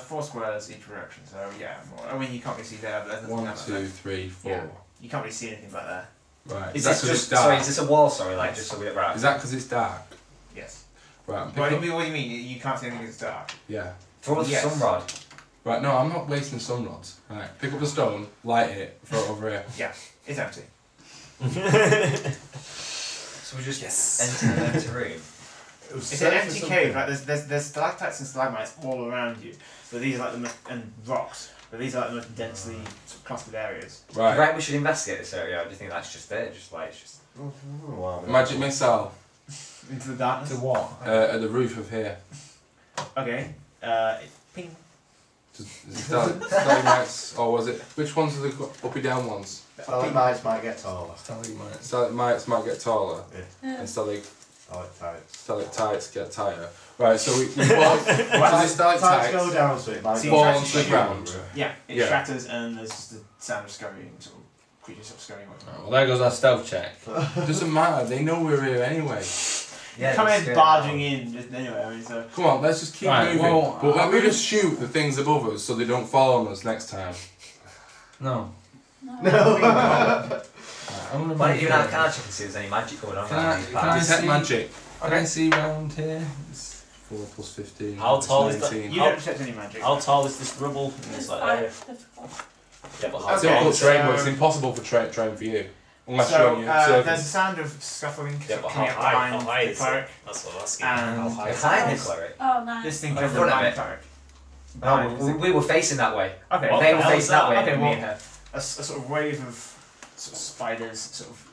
4 squares each direction. So yeah, more. I mean you can't really see there, but there's nothing 1, out 2, there. 3, 4. Yeah. You can't really see anything back there. Right. Is that this 'cause just it's dark? sorry? Is this a wall? Sorry, like just so we get right. Is that because it's dark? Yes. Right. I'm What do picking up- you mean? You can't see anything because it's dark? Yeah. Throw us Yes. some rod. Right. No, I'm not wasting sun rods. Right. Pick up a stone, light it, throw it over here. Yeah, it's empty. So we just enter an empty room. It's an empty cave. Like there's stalactites and stalagmites all around you, but these are like the most, and rocks. But these are like the most densely sort of clustered areas. Right. Right, we should investigate this area. Or do you think that's just it? Just like it's just. Magic missile Into the darkness. To what? at the roof of here. Okay. Ping. Is it stalagmites or was it? Which ones are the uppy down ones? Stalagmites might get taller. Stalagmites might get taller, Yeah. and Stalactites. stalactites get tighter. Right. So we fall. So the Stalactites go stalactites down, so it might See, fall it's onto the actually- ground. Yeah, it Yeah. shatters and there's just the sound of scurrying, sort of creatures sort of scurrying away. Well, there goes our stealth check. Doesn't matter. They know we're here anyway. Yeah. Come just in scared barging now. in, just anyway. I mean, so Come on, let's just keep Right, moving. well, but let me I'm just shoot the things above us so they don't fall on us next time. No. No. I'm gonna Why don't you move even have forward. cards? You can see if there's any magic going on. Can around I- these can I parts. Detect see- magic. Can I see round here? It's 4 plus 15. How that's tall is that? 19. you don't detect any magic. How tall is this rubble in It's this like quite area? difficult. Yeah, but how Okay, Simple tall? so- terrain, but it's impossible for terrain for you. Unless So you're on your there's a servants. sound of scuffling Yeah, sort but of how coming up high? How behind high the is cleric. it? That's what I'm asking. And How high? It's high in the cleric. Oh, nice. This thing In comes front of behind it. the cleric. No, Behind this thing. we were facing that way. Okay. What They the were hell facing is that that? way. Okay, me well- and her. A sort of wave of sort of spiders, sort of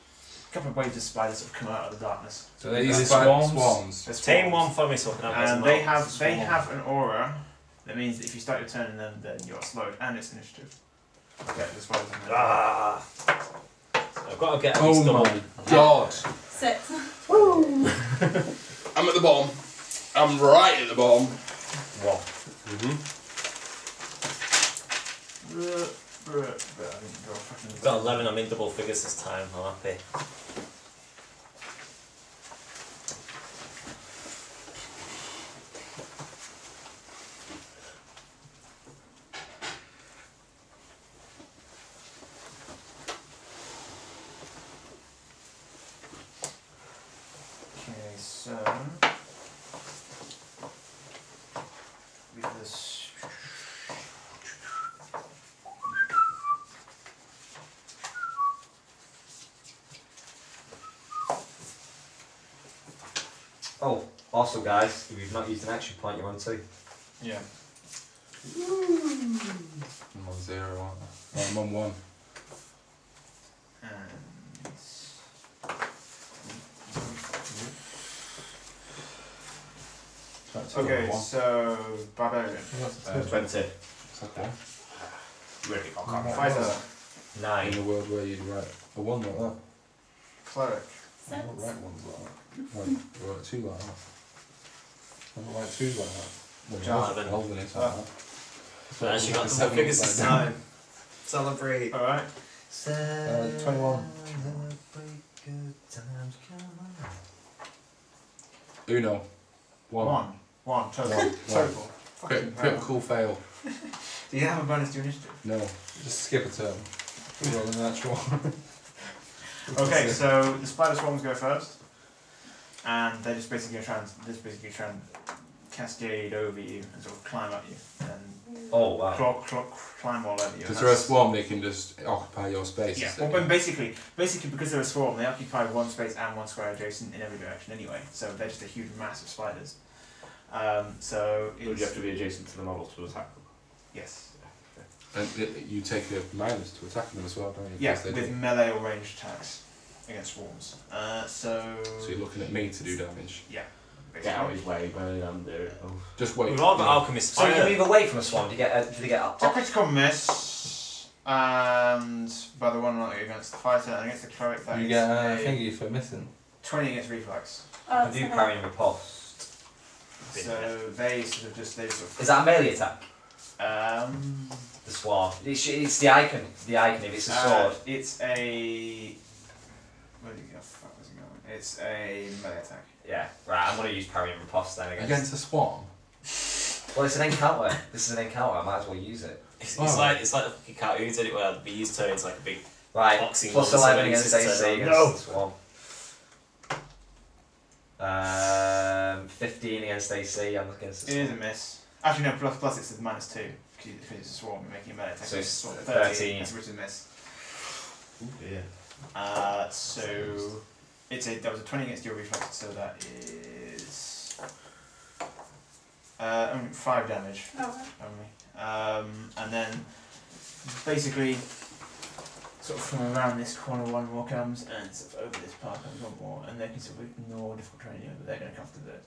a couple of waves of spiders sort of come out of the darkness. So these These are are swarms. swarms. There's Tame swarms. one for me so I can have And it they as a mouth. have an aura that means that if you start your turn in them, then you're slowed, and it's initiative. Okay, the spiders. Ah. I've got to get at Oh least double. my god. 6. I'm at the bottom. I'm right at the bottom. What? Got 11, I'm in double figures this time, I'm happy. Okay, so with this. Oh, also guys, if you've not used an action point, you're on 2. Yeah. I'm on 0, aren't I? Oh, I'm on 1. Okay, so barbarian. 20. It's okay. Really got covered. Fighter. In 9. a world where you'd write a 1 like that. Cleric. I don't write 1s like that. I write 2 like that. I don't write 2s like that. Jonathan. Elven is like that. But actually got Seven double figures like this that. time. Celebrate. Alright. 21. Uno. 1. One. Total. One. Total. Fucking hell. Critical fail. Do you have a bonus to your initiative? No. Just skip a turn. Roll a natural. Okay, so the spider swarms go first, and they're just basically trying to cascade over you and sort of climb at you and Oh wow. climb all over you. Because they're a swarm, they can just occupy your space. Yeah, instead. well, but basically because they're a swarm, they occupy one space and one square adjacent in every direction anyway. So they're just a huge mass of spiders. So Would you have to be adjacent to the model to attack them? yes. And you take a minus to attack them as well, don't you? Yeah, Because they with do. melee or ranged attacks against swarms. So you're looking at me to do damage. Yeah. Get out of his way, burn and do it. Oh. Just wait. We've all got alchemist So you fire. move away from a swarm. Do they get up It's a top? critical miss, and by the one not against the fighter and against the cleric, that You is get a a thingy for missing. 20 against reflex. Oh, I do so parry and riposte. So they sort of Is that a melee attack? um The swarm. It's the icon. The icon. If it's a sword. it's a where did it go? Fuck, where's it going? It's a melee attack. Yeah. Right. I'm gonna use parry and riposte then against. Against a swarm? Well, it's an encounter. This is an encounter. I might as well use it. It's Oh. like the fucking cartoons, isn't it? Where the bees turn into like a big Right. boxing Plus monster 11 and against it's AC against no. the swarm. 15 against AC. I'm against the It is a swarm. miss. Actually no, plus it's a -2 because it's a swarm. You're making a melee attack. So it's a swarm. 13. That's a written miss. Yeah. So that was a 20 against your reflex, so that is only 5 damage Oh, only. And then basically sort of from around this corner one more comes and sort of over this part comes one more, and they can sort of ignore difficult terrain, but they're going to come after the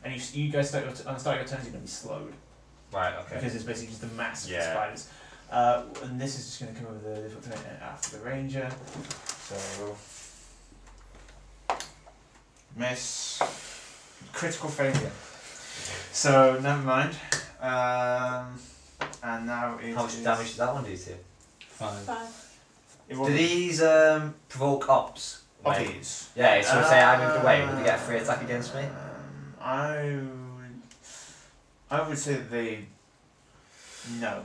and you guys start your turns, you're going to be slowed Right. Okay. because it's basically just a mass of Yeah. spiders. And this is just going to come over the difficult terrain after the ranger. So miss, critical failure. So never mind. And now it How much is- damage did that one do to you? 5. 5. It Do wasn't these provoke ops? of When- these. Yeah. So say I moved away. Would they get a free attack against me? I would say that they no,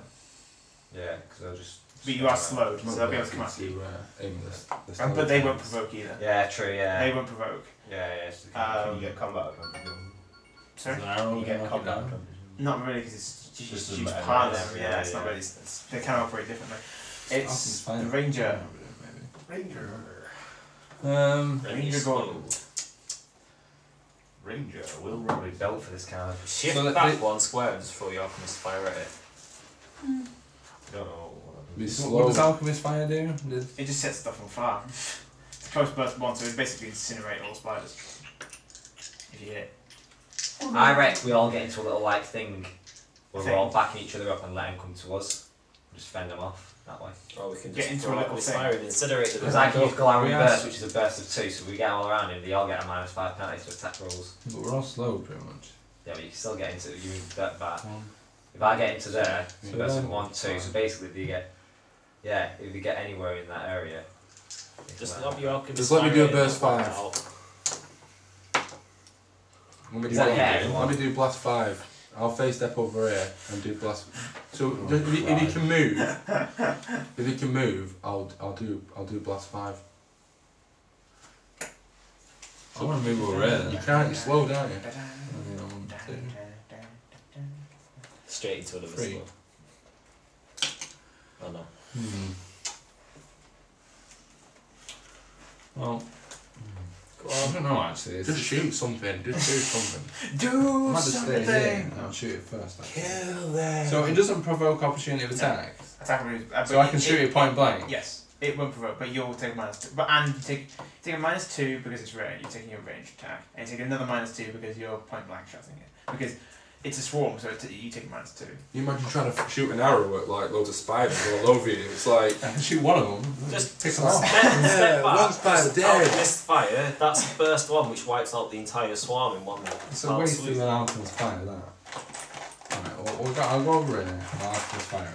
Yeah. Because I'll just. but you are slowed, so they'll be able to come after you. Aim this. But they won't provoke either. Yeah. True. Yeah. They won't provoke. Yeah. Yeah. It's Can you get combat advantage? Sorry, Can you get combat advantage? not really because it's Just just as huge a part of melee, them. yeah, Yeah, it's not yeah. really. They can operate differently. It's fine. the ranger. Ranger. Ranger Gordon. Ranger will probably built for this kind of. Shift So back they- 1 square and just throw your alchemist fire at it. Mm. I don't know what Be What slow. does Alchemist Fire do? It just sets stuff on fire. It's a close burst one, so it basically incinerate all spiders. If you hit. I reckon we all get into a little like thing where we're all Thing. backing each other up and let them come to us. Just fend them off that way. Or we can Get just into throw a little alchemist thing. fire and incinerate the Because I can use Glowering We are- Burst, which is a burst of 2, so we get all around him, they all get a -5 penalty to attack rolls. But we're all slow, pretty much. Yeah, but you can still get into you that bad. 1. If I get into there, so Yeah. burst of 1, 2, so basically if you get if you get anywhere in that area. Just lob your alchemist Just let me fire do a at it burst and knock 5. it out. Let me Is that let me do blast 5. I'll face step over here and do blast. So if you can move, I'll do blast 5. I want to move over there. You can't. You're slow, don't you? Straight into another 3. slow. Oh no. Well, Go on. I don't know actually. Just shoot something. Just shoot something. Do I might just stay here and I'll shoot it first. Kill them. So it doesn't provoke opportunity of attack. Attack so I can shoot it point blank. Yes, it won't provoke, but you'll take a -2. But and you take a -2 because it's range. You're taking your ranged attack, and you take another -2 because you're point blank shotting it. Because it's a swarm, so you take a -2. You imagine trying to shoot an arrow at like loads of spiders all over you. It's like I can shoot one of them. Just pick them out. Step back. One spider dead. Missed fire. That's the first one, which wipes out the entire swarm in one. It's a waste of an alchemist fire. That. Alright, I'll go over it. Alchemist fire.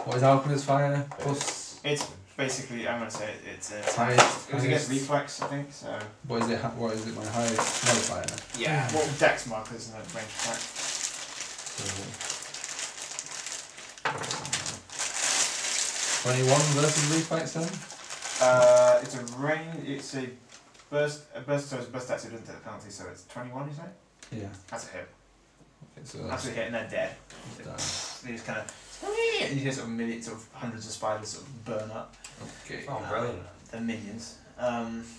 What is alchemist fire? Plus. It's basically, I'm gonna say it's highest. It was against reflex, I think. So. What is it? What is it? My highest modifier. Yeah. Well, dex markers and range attack. So, 21 versus reflex then? It's a range. It's a burst. So it's burst attack, so it doesn't take the penalty. So it's 21. You say? Yeah. That's a hit. Okay, so that's a hit, and they're dead. They just kind of. And you hear sort of millions, sort of hundreds of spiders sort of burn up. Okay. Oh, brilliant. They're minions.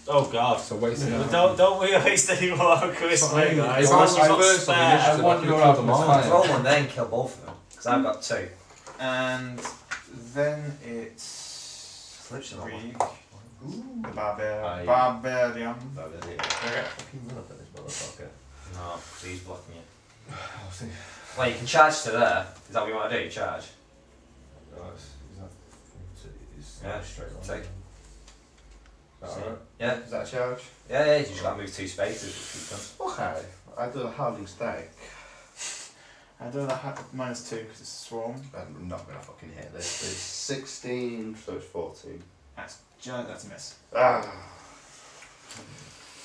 Oh god. So wasting. Don't we waste any more alchemist fire, guys? Unless you've got spare. I want your alchemist fire. Roll one then, kill both of them. Because I've got 2. And then it's literally the barbarian. Barbarian. Fucking run up at this motherfucker. No, because he's blocking you. Well, you can charge to there. Is that what you want to do? Charge? Yeah, straight on. Take. Yeah. Is that a charge? Yeah, you just got to move 2 spaces. Okay. I do a howling stake. I do the -2 because it's a swarm. I'm not gonna fucking hit this. It's 16, so it's 14. That's a miss. Ah.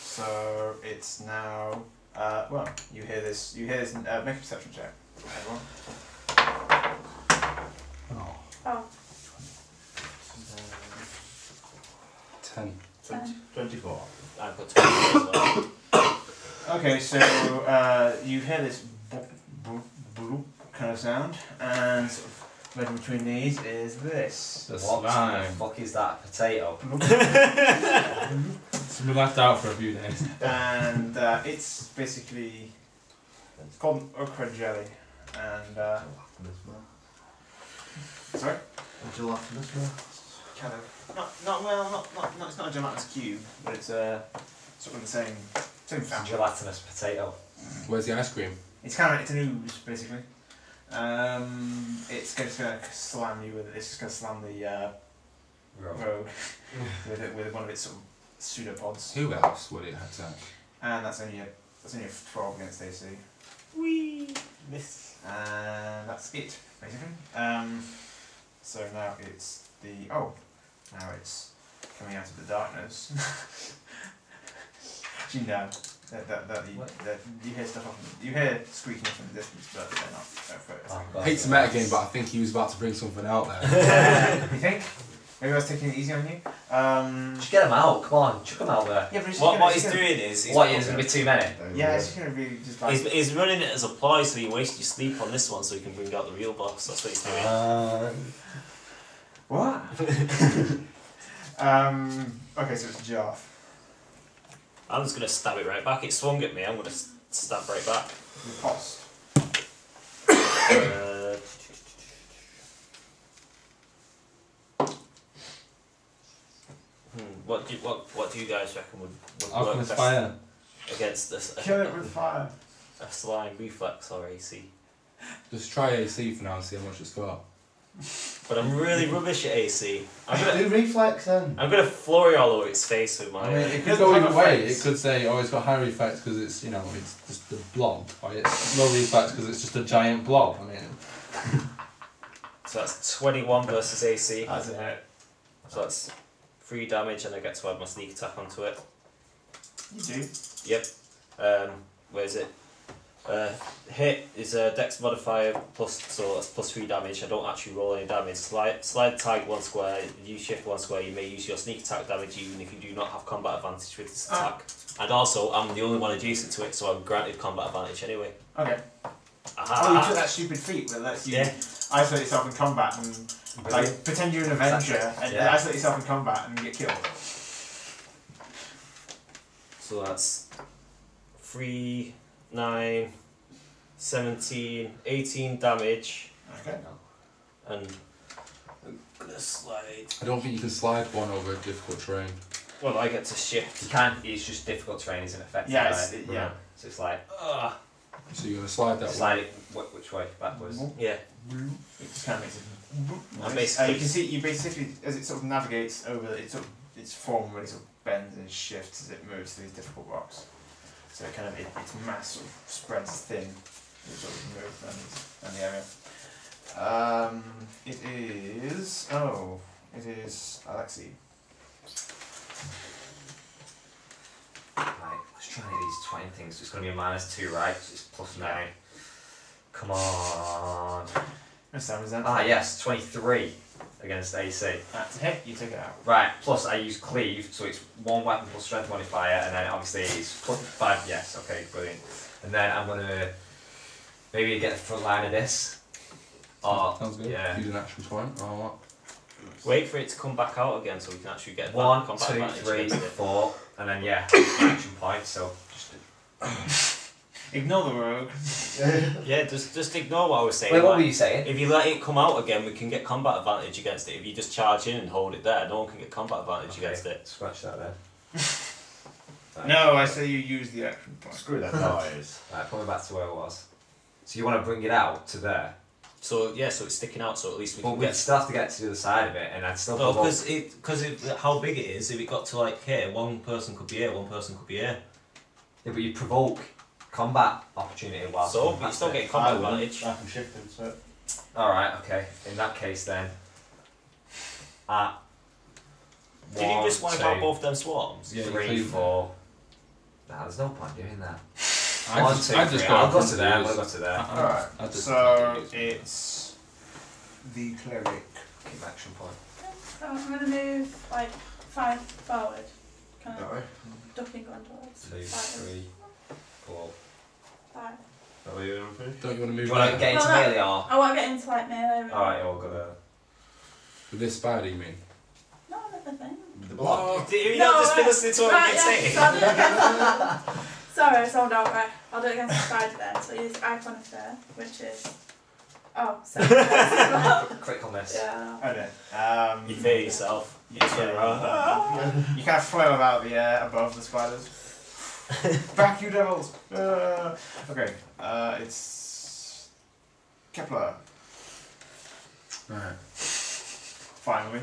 So it's now. Well, you hear this. Make a perception check, everyone. Oh. 10. 24. I've got 20 as well. Okay, so you hear this bloop kind of sound, and sort of right between these is this. What the fuck is that? Potato? It's been left out for a few days. And it's basically called an okra jelly, and sorry. A gelatinous one. Kind of not it's not a gelatinous cube, but it's sort of the same family. Gelatinous potato. Where's the ice cream? It's an ooze basically. It's just gonna slam you with it. It's just gonna slam the rogue with one of its sort of pseudopods. Who else would it attack? And that's only a 12 against AC. Whee! Miss. And that's it basically. So now it's now it's coming out of the darkness. You know that you hear stuff you hear squeaking from the distance, but they're not. I hate to metagame, but I think he was about to bring something out there. You think? Maybe I was taking it easy on you. Just get him out. Come on, chuck him out there. Yeah, but What he's doing is he's gonna be too many. Yeah, it's gonna be just like he's running it as a ploy, so you waste your sleep on this one, so you can bring out the real boss. That's what he's doing. What? Okay, so it's Jarth. I'm just gonna stab it right back. It swung at me. I'm gonna stab right back. Riposte. What do you guys reckon would work Alchemist best fire. against this? Kill it with fire. A slime reflex or AC. Just try AC for now and see how much it's got. But I'm really rubbish at AC. I'm Do reflex then. gonna flurry all over its face with my. I mean, it could go either way. It could say, oh, it's got high reflex because it's, it's just a blob. Or it's low reflex because it's just a giant blob. I mean. So that's 21 versus AC. That's a hit. So that's 3 damage, and I get to add my sneak attack onto it. You do. Yep. Where is it? Hit is a dex modifier plus, so that's plus 3 damage. I don't actually roll any damage. Slide tag 1 square, you shift 1 square, you may use your sneak attack damage even if you do not have combat advantage with this attack. And also, I'm the only one adjacent to it, so I'm granted combat advantage anyway. Okay. You took that stupid feat that lets you isolate yourself in combat and pretend you're an Avenger and isolate yourself in combat and get killed. So that's 3, 9, 17, 18 damage, Okay. and I'm gonna slide. I don't think you can slide one over difficult terrain. Well, I get to shift. You can. It's just difficult terrain isn't affected Yeah, by it's, it. yeah. So it's like So you're gonna slide that slide it which way backwards. Yeah. It just kind of makes it. And basically, you can see you basically as it sort of navigates over it sort of its form really sort of bends and shifts as it moves through these difficult rocks. So it kind of its mass sort of spreads thin as it sort of moves around the area. It is Alexei. Right, let's try and hit these 20 things. It's going to be a -2, right? So it's +9. Come on. What's that? Is that? Ah, yes, 23 against AC. That's a hit. You take it out. Right, plus I use cleave, so it's 1 weapon plus strength modifier, and then obviously it's +5. Yes, okay, brilliant. And then I'm going to maybe get the front line of this. Oh, Sounds good. yeah. Use an action point or what? wait for it to come back out again so we can actually get 1, combat 2, advantage 3, against it. 4, and then yeah, action point. So just Ignore the rogue. Yeah, just ignore what I was saying. wait, what like, were you saying? if you let it come out again, we can get combat advantage against it. If you just charge in and hold it there, no one can get combat advantage against it. Scratch that then. Right. No, I say you use the action point. Screw that noise. Right, put me back to where it was. So you want to bring it out to there? So yeah, so it's sticking out. So at least we But can we'd get. still have to get to the other side of it, and I'd still. No, provoke- because how big it is. If it got to like here, one person could be here, one person could be here. Yeah, but you provoke combat opportunity while. So but you still get combat advantage. I can shift him, so. Alright, okay. In that case then. Did you just wipe 1, out 2, both them swarms? Yeah, you 3, cleave. 4. Nah, there's no point doing that. I 1, just 2, go 3. in I'll go front to of there. I'm yours. gonna go to there. Alright, I just so use it. it's the cleric. Keep action point. So I'm going to move like 5 forward, kind of That way. ducking going towards. 2, 5. 3, 4. 5. That way you're on three? Don't you want to Do move you want to there? get into No, no. melee or? I want to get into like melee. Really. Alright, you'll go there. With this spider, you mean? No, that's the thing. The block. Have you No, not just been right. listening to what Right, I've been yeah, saying? so I'll do it against Sorry, I sold out, right. I'll do it against the spider then. So use Icon of Fear, which is. Oh, 7 points as well. Critical miss. Yeah. Okay. You fear yourself. You kind of flow about the air above the spiders. Back, you devils! Okay, it's Kepler. Right. Finally,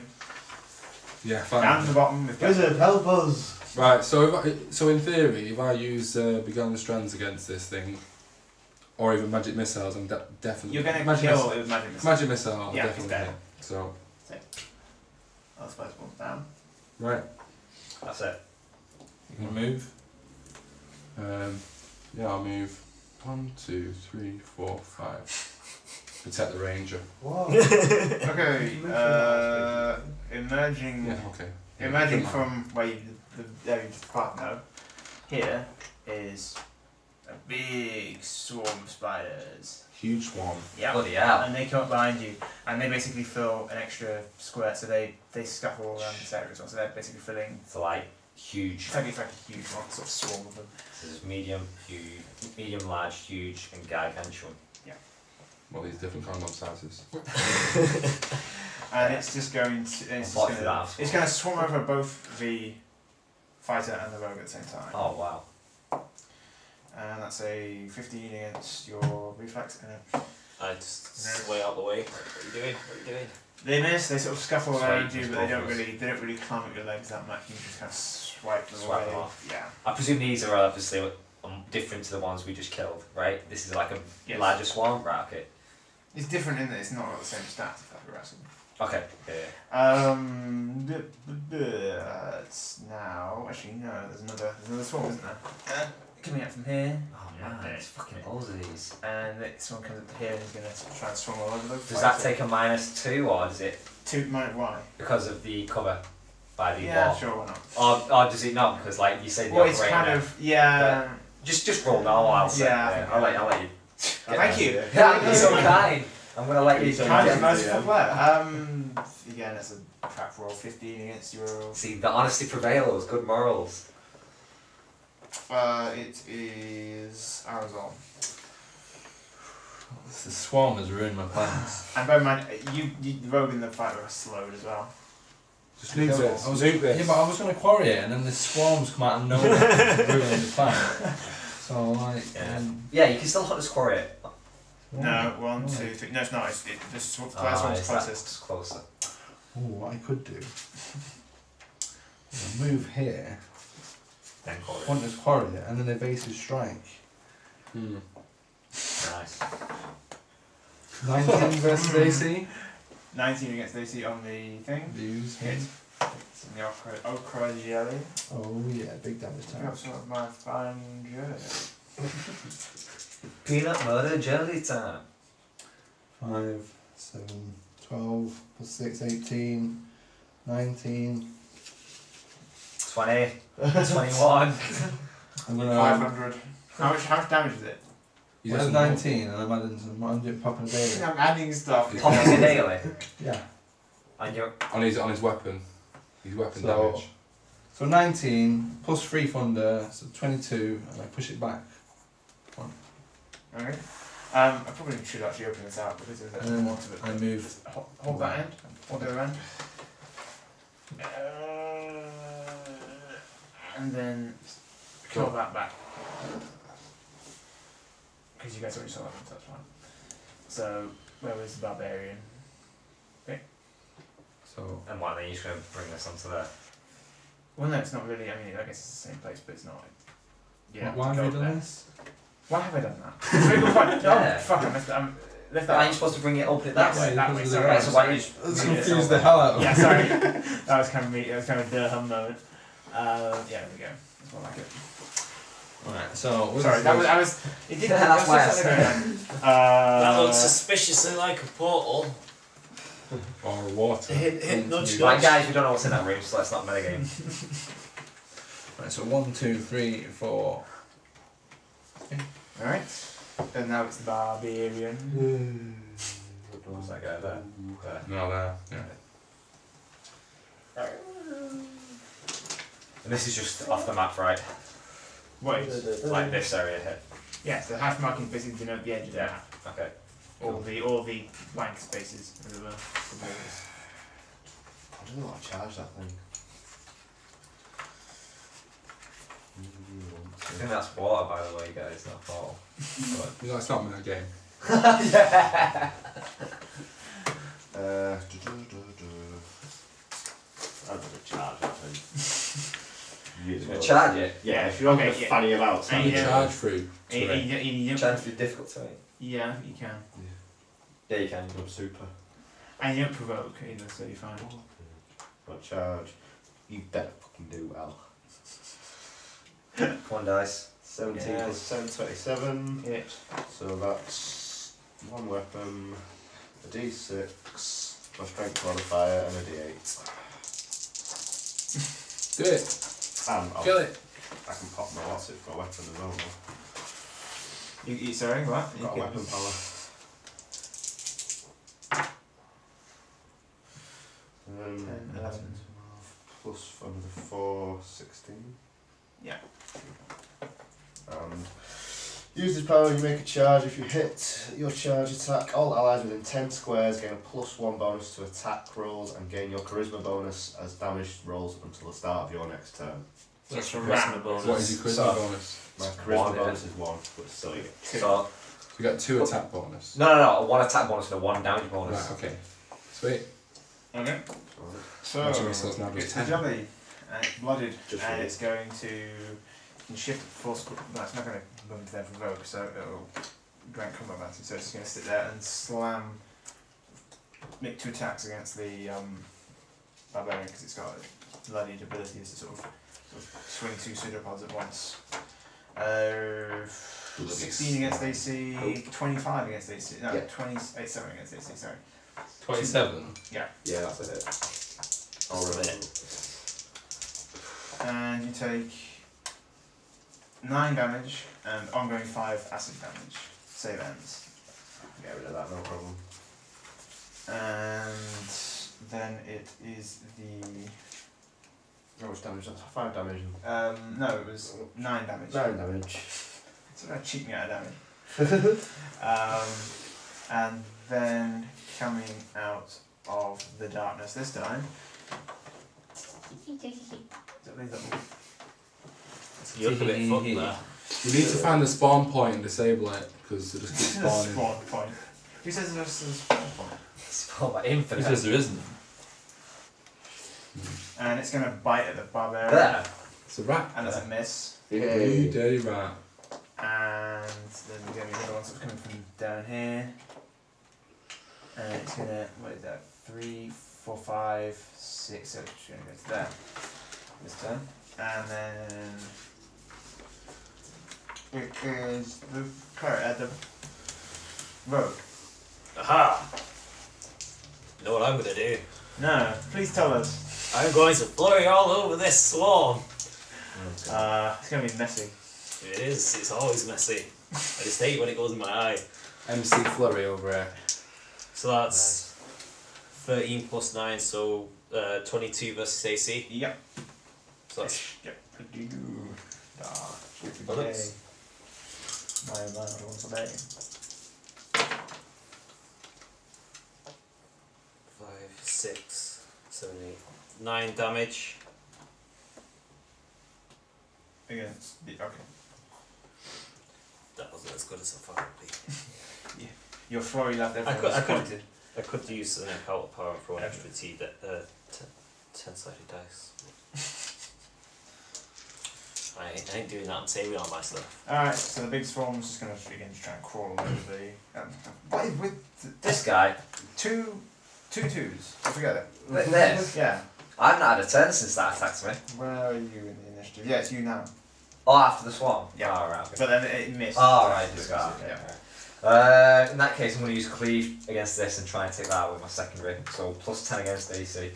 Yeah, down fine. to the bottom with Kepler. Wizard, help us! Right, so so in theory, if I use Begun Strands against this thing, or even magic missiles, I'm definitely You're gonna magic kill it with magic missile. Magic missile, I'll Yeah, definitely it's dead. hit. So Oh, the spider falls down. right, That's it. you can move. Yeah, I'll move 1, 2, 3, 4, 5. Protect the ranger. Whoa. Okay, emerging. Yeah, okay. Emerging Good from where you there you just part now. Here is a big swarm of spiders. huge swarm. Yeah. Bloody hell. And they come up behind you, and they basically fill an extra square. So they scuffle around this area as well. So they're basically filling. So like huge. It's like a huge one, sort of swarm of them. This is medium, huge, medium, large, huge, and gargantuan. Well, these different condom sizes. And it's just going to. And it's What just for going that? to. It's going to swarm over both the fighter and the rogue at the same time. Oh wow. And that's a 15 against your reflex. And I just way out the way. What are you doing? What are you doing? they miss. They sort of scuffle around Sweet, you, but both they of us. don't really climb up your legs that much. You just kind of swipe them Swipe away. them off. Yeah. I presume these are obviously different to the ones we just killed, right? This is like a Yes. larger swarm, right? Okay. It's different in that it's not got the same stats. If that's wrestling. Okay. Yeah. It's now. Actually, no. There's another swarm, isn't there? Coming out from here. Oh man, it's fucking loads of these. And this one comes up here and he's going to try and swarm all over those. Does that take a -2 or does it 2 minus why? because of the cover by the Yeah, wall? sure, why not? Or does it not? Because like you said, the Well, it's operator- kind of yeah. Just roll now. I'll say. Yeah, I Yeah, think I'll let you. Thank you. Yeah, you're so kind. I'm gonna let you. So Kind nice. of merciful player. Again, it's a crap roll. 15 against your. See, the honesty prevails. Good morals. It is Arizona. The swarm has ruined my plans. And bear in mind, the rogue and the fighter are slowed as well. Just nuke this. I was, Nuke this. Yeah, but I was going to quarry it, and then the swarms come out of nowhere and ruin the plan. So, like... Yeah, you can still hunt as quarry it. No, 1, 2, 3. No, it's not. It's the first one's closest. It's closer. Oh, what I could do... I'll move here, Then quarry it. hunt as quarry it, and then evasive strike. Hmm. Nice. 19 versus AC. 19 against AC on the thing. Views. Hit. It's in the okra jelly. Oh yeah, big damage Pick time. up some of my fine jelly. Peanut butter jelly time. 5, 7, 12, plus 6, 18, 19. 20. 21. I'm gonna... 500. How much damage is it? Well, it's 19 and I'm adding some, I'm doing popping a daily. I'm adding stuff. Popping a daily. Yeah. And you're... On his weapon. His weapon So- damage. So 19 plus 3 thunder, so 22, and I push it back. Okay. I probably should actually open this out because there's And actually then more to it. I move. Hold that end. Hold the other end. And then kill that back. Because you guys already saw that, so that's fine. So, where was the barbarian? So And what, then you're just going to bring this onto there? Well, no, it's not really. I mean, I guess it's the same place, but it's not. Yeah. why have go you up done there. this? Why have I done that? It's a very good point. Yeah. Oh, fuck! I messed up. Left Are that. you supposed to bring it, open it That that way. way? That way. because of Sorry. the Right, so why don't you just Let's move it confuse yourself the then? hell out of Yeah, me. sorry. That was kind of me. That was kind of a dirham moment. Yeah, there we go. That's more like it. Right, so what Sorry, is that this? I was. It did. That's why I just said That looks suspiciously like a portal. Or water. Hit nudge Right, nudge. guys, we don't know what's in that room, so let's not metagame. Right, so 1, 2, 3, 4. Alright. And now it's the barbarian. What's that guy there? There. No, there. Yeah. And this is just off the map, right? Wait. Like this area here. Yeah, so hash marking basically denote the edge of the Yeah. map. Okay. All the blank spaces, as it were. The borders. I don't know what to charge that thing. I think that's water, by the way, guys, not portal. No, it's not my game. Yeah. I'm gonna charge that thing. You're gonna charge it? Yeah, if you're not Okay, gonna yeah. fanny about, And charge you it. don't- Charge through. You Charge through difficult terrain. Yeah, you can. Yeah, you can. I'm super. And you don't provoke either, so you're fine. Not charge. You better fucking do well. Come on, dice. 17 Yeah. plus 7, 27. Hit. So that's one weapon, a d6, my strength modifier, and a d8. Do it. And Kill it. I can pop my what's it for a weapon as well. though. You sorry, what? I've got a weapon power. Um, 10, 11. plus another 4, 16. Yeah. And use this power, you make a charge. If you hit your charge attack, all allies within 10 squares gain a +1 bonus to attack rolls and gain your charisma bonus as damage rolls until the start of your next turn. That's from Right. Charisma bonus. What is your charisma So- bonus? My It's charisma one, bonus is 1, but still you get So, So you got 2 attack bonus. no, a 1 attack bonus and a 1 damage bonus. Right, okay. Sweet. Okay. So Imagine myself now it's just the 10. jelly, and it's blooded, Just and for it's going to shift force. No, it's not going to move into there for provoke, so it'll grant combat advantage. So it's just going to sit there and slam, make 2 attacks against the barbarian because it's got bloodied abilities to sort of swing 2 pseudopods at once. 16 against AC, 25 against AC. No, Yeah. 27 against AC. Sorry. 27. Yeah, that's a hit. I'll run it. And you take 9 damage and ongoing 5 acid damage. Save ends. Get rid of that, no problem. And then it is the How much damage? That's 5 damage. No, it was 9 damage. 9 damage. So they're cheating out of damage. And then coming out of the darkness this time. You look a bit fucked there. We need to find the spawn point and disable it because it just keeps spawning. Spawn point. Who says there's a spawn point? Spawn by Who infinite. says there isn't? And it's going to bite at the barbarian. There. It's a rat. And it's a miss. You Yay. dirty rat. And then we're going to be another one that's coming from down here. And it's going to, what is that? 3, 4, 5, 6, so it's going to go to there this turn. And then it is the cleric, the rogue. Aha! You know what I'm gonna do? No, please tell us. I'm going to flurry all over this swarm. It's going to be messy. It is, it's always messy. I just hate when it goes in my eye. MC Flurry over here. So that's 13 plus 9, so 22 versus AC. Yep. So that's Yep. bullets. My man once a day. 5, 6, 7, 8, 9 damage. Against the, okay. That wasn't as good as I thought it would be. Your flurry left everyone I could- disappointed. I could use an encounter power for an extra 10-sided dice. I ain't doing that, I'm saving all my stuff. Alright, so the big swarm's just going to again try and crawl over the... what is with This guy. two twos together? This. Yeah. I've not had a turn since that attacked me. Where are you in the initiative? Yeah, it's you now. Oh, after the swarm? Yeah. Oh, right, okay. But then it missed. Oh, right, this guy. Okay, Yeah. okay. In that case, I'm going to use Cleave against this and try and take that out with my secondary. So plus 10 against AC.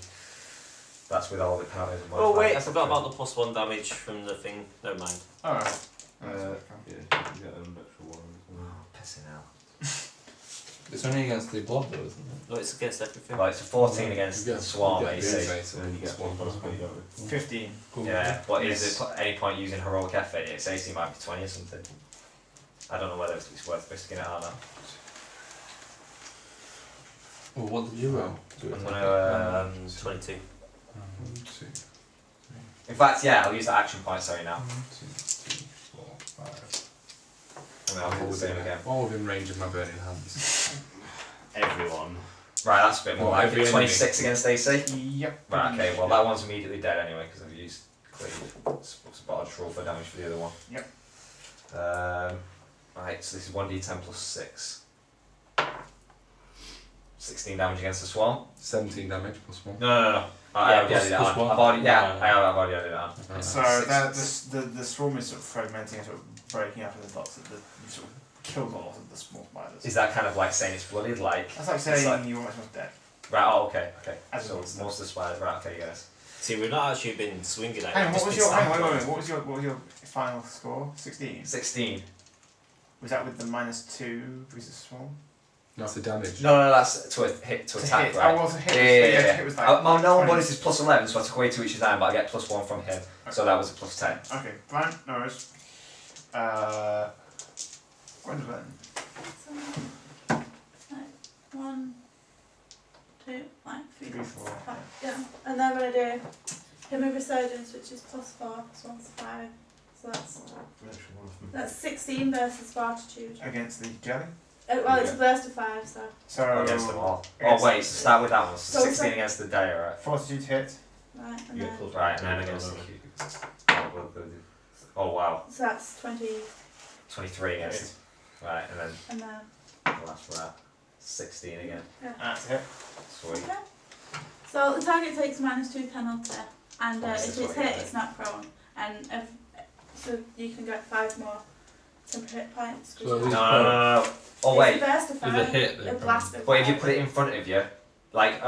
That's with all the penalties and Oh modifiers. wait, I forgot about the plus 1 damage from the thing. Never mind. Alright. Yeah, you get an extra one. Pissing out. It's only against the blob though, isn't it? No, it's against everything. Right, it's a 14 against You the get- swarm you get AC. base and then you get one plus one. 15. Cool. Yeah, but is it at any point using heroic effort? Its AC might be 20 or something. I don't know whether it's worth risking it or not. Well, what did you roll? I'm gonna 22. 1, 2, in fact, yeah, I'll use the action point, sorry now. 1, 2, 3, 4, 5. And then I'll pull the same again. All within range of my burning hands. Everyone. Right, that's a bit more Well, like every it. enemy. 26 against AC. Yep. Right, okay, well that one's immediately dead anyway because I've used Cleave. It's about to roll for damage for the other one. Yep. Right, so this is 1d10 plus 6. 16 damage against the swarm. 17 damage plus 1. No. I Yeah, already added it plus on. one. I've already, yeah, Yeah. I've already added it on. So Six. the swarm is sort of fragmenting and sort of breaking up into lots of the you sort of killed a lot of the small spiders. Is that kind of like saying it's bloodied? Like, That's like it's saying like- you almost dead. right, oh, okay. As So in- most of the spiders, right, okay, yes. See, we've not actually been swinging at it. Hang on, just what was been your hang on, stamping wait, on what was your final score? 16. 16. Was that with the -2 because of swarm? That's the damage. No, that's to hit, to attack, right? Oh, well, to hit. Yeah. Hit was like My no 20. bonus is plus 11, so I took away 2 each time, but I get plus 1 from him. So that was a plus 10. Okay, fine, no worries. Gwendolyn. So, like 1, 2, like 3, 3, 4. 5. Yeah. And then we're gonna do him with resurgence, which is plus 4, so 1's 5. So that's 16 versus fortitude. Against the jelly. Well, it's a burst of 5, so. So Against them all. against- Oh wait, so start with that one. So So 16 it's- against the Dyer, right? Fortitude hit. Right, and You get then. plus Right, and then against the oh wow, So that's 20, 23 against. Right, and then and then. the last rat. 16 again. That's it. Sweet. Okay. So the target takes -2 penalty, and Oh, if this is it's what you hit, get. it's not prone, and so you can get 5 more temporary hit points. So No, these- Oh wait, It's a burst of 5. With a hit, A then. blast of but if you 5. put it in front of you, like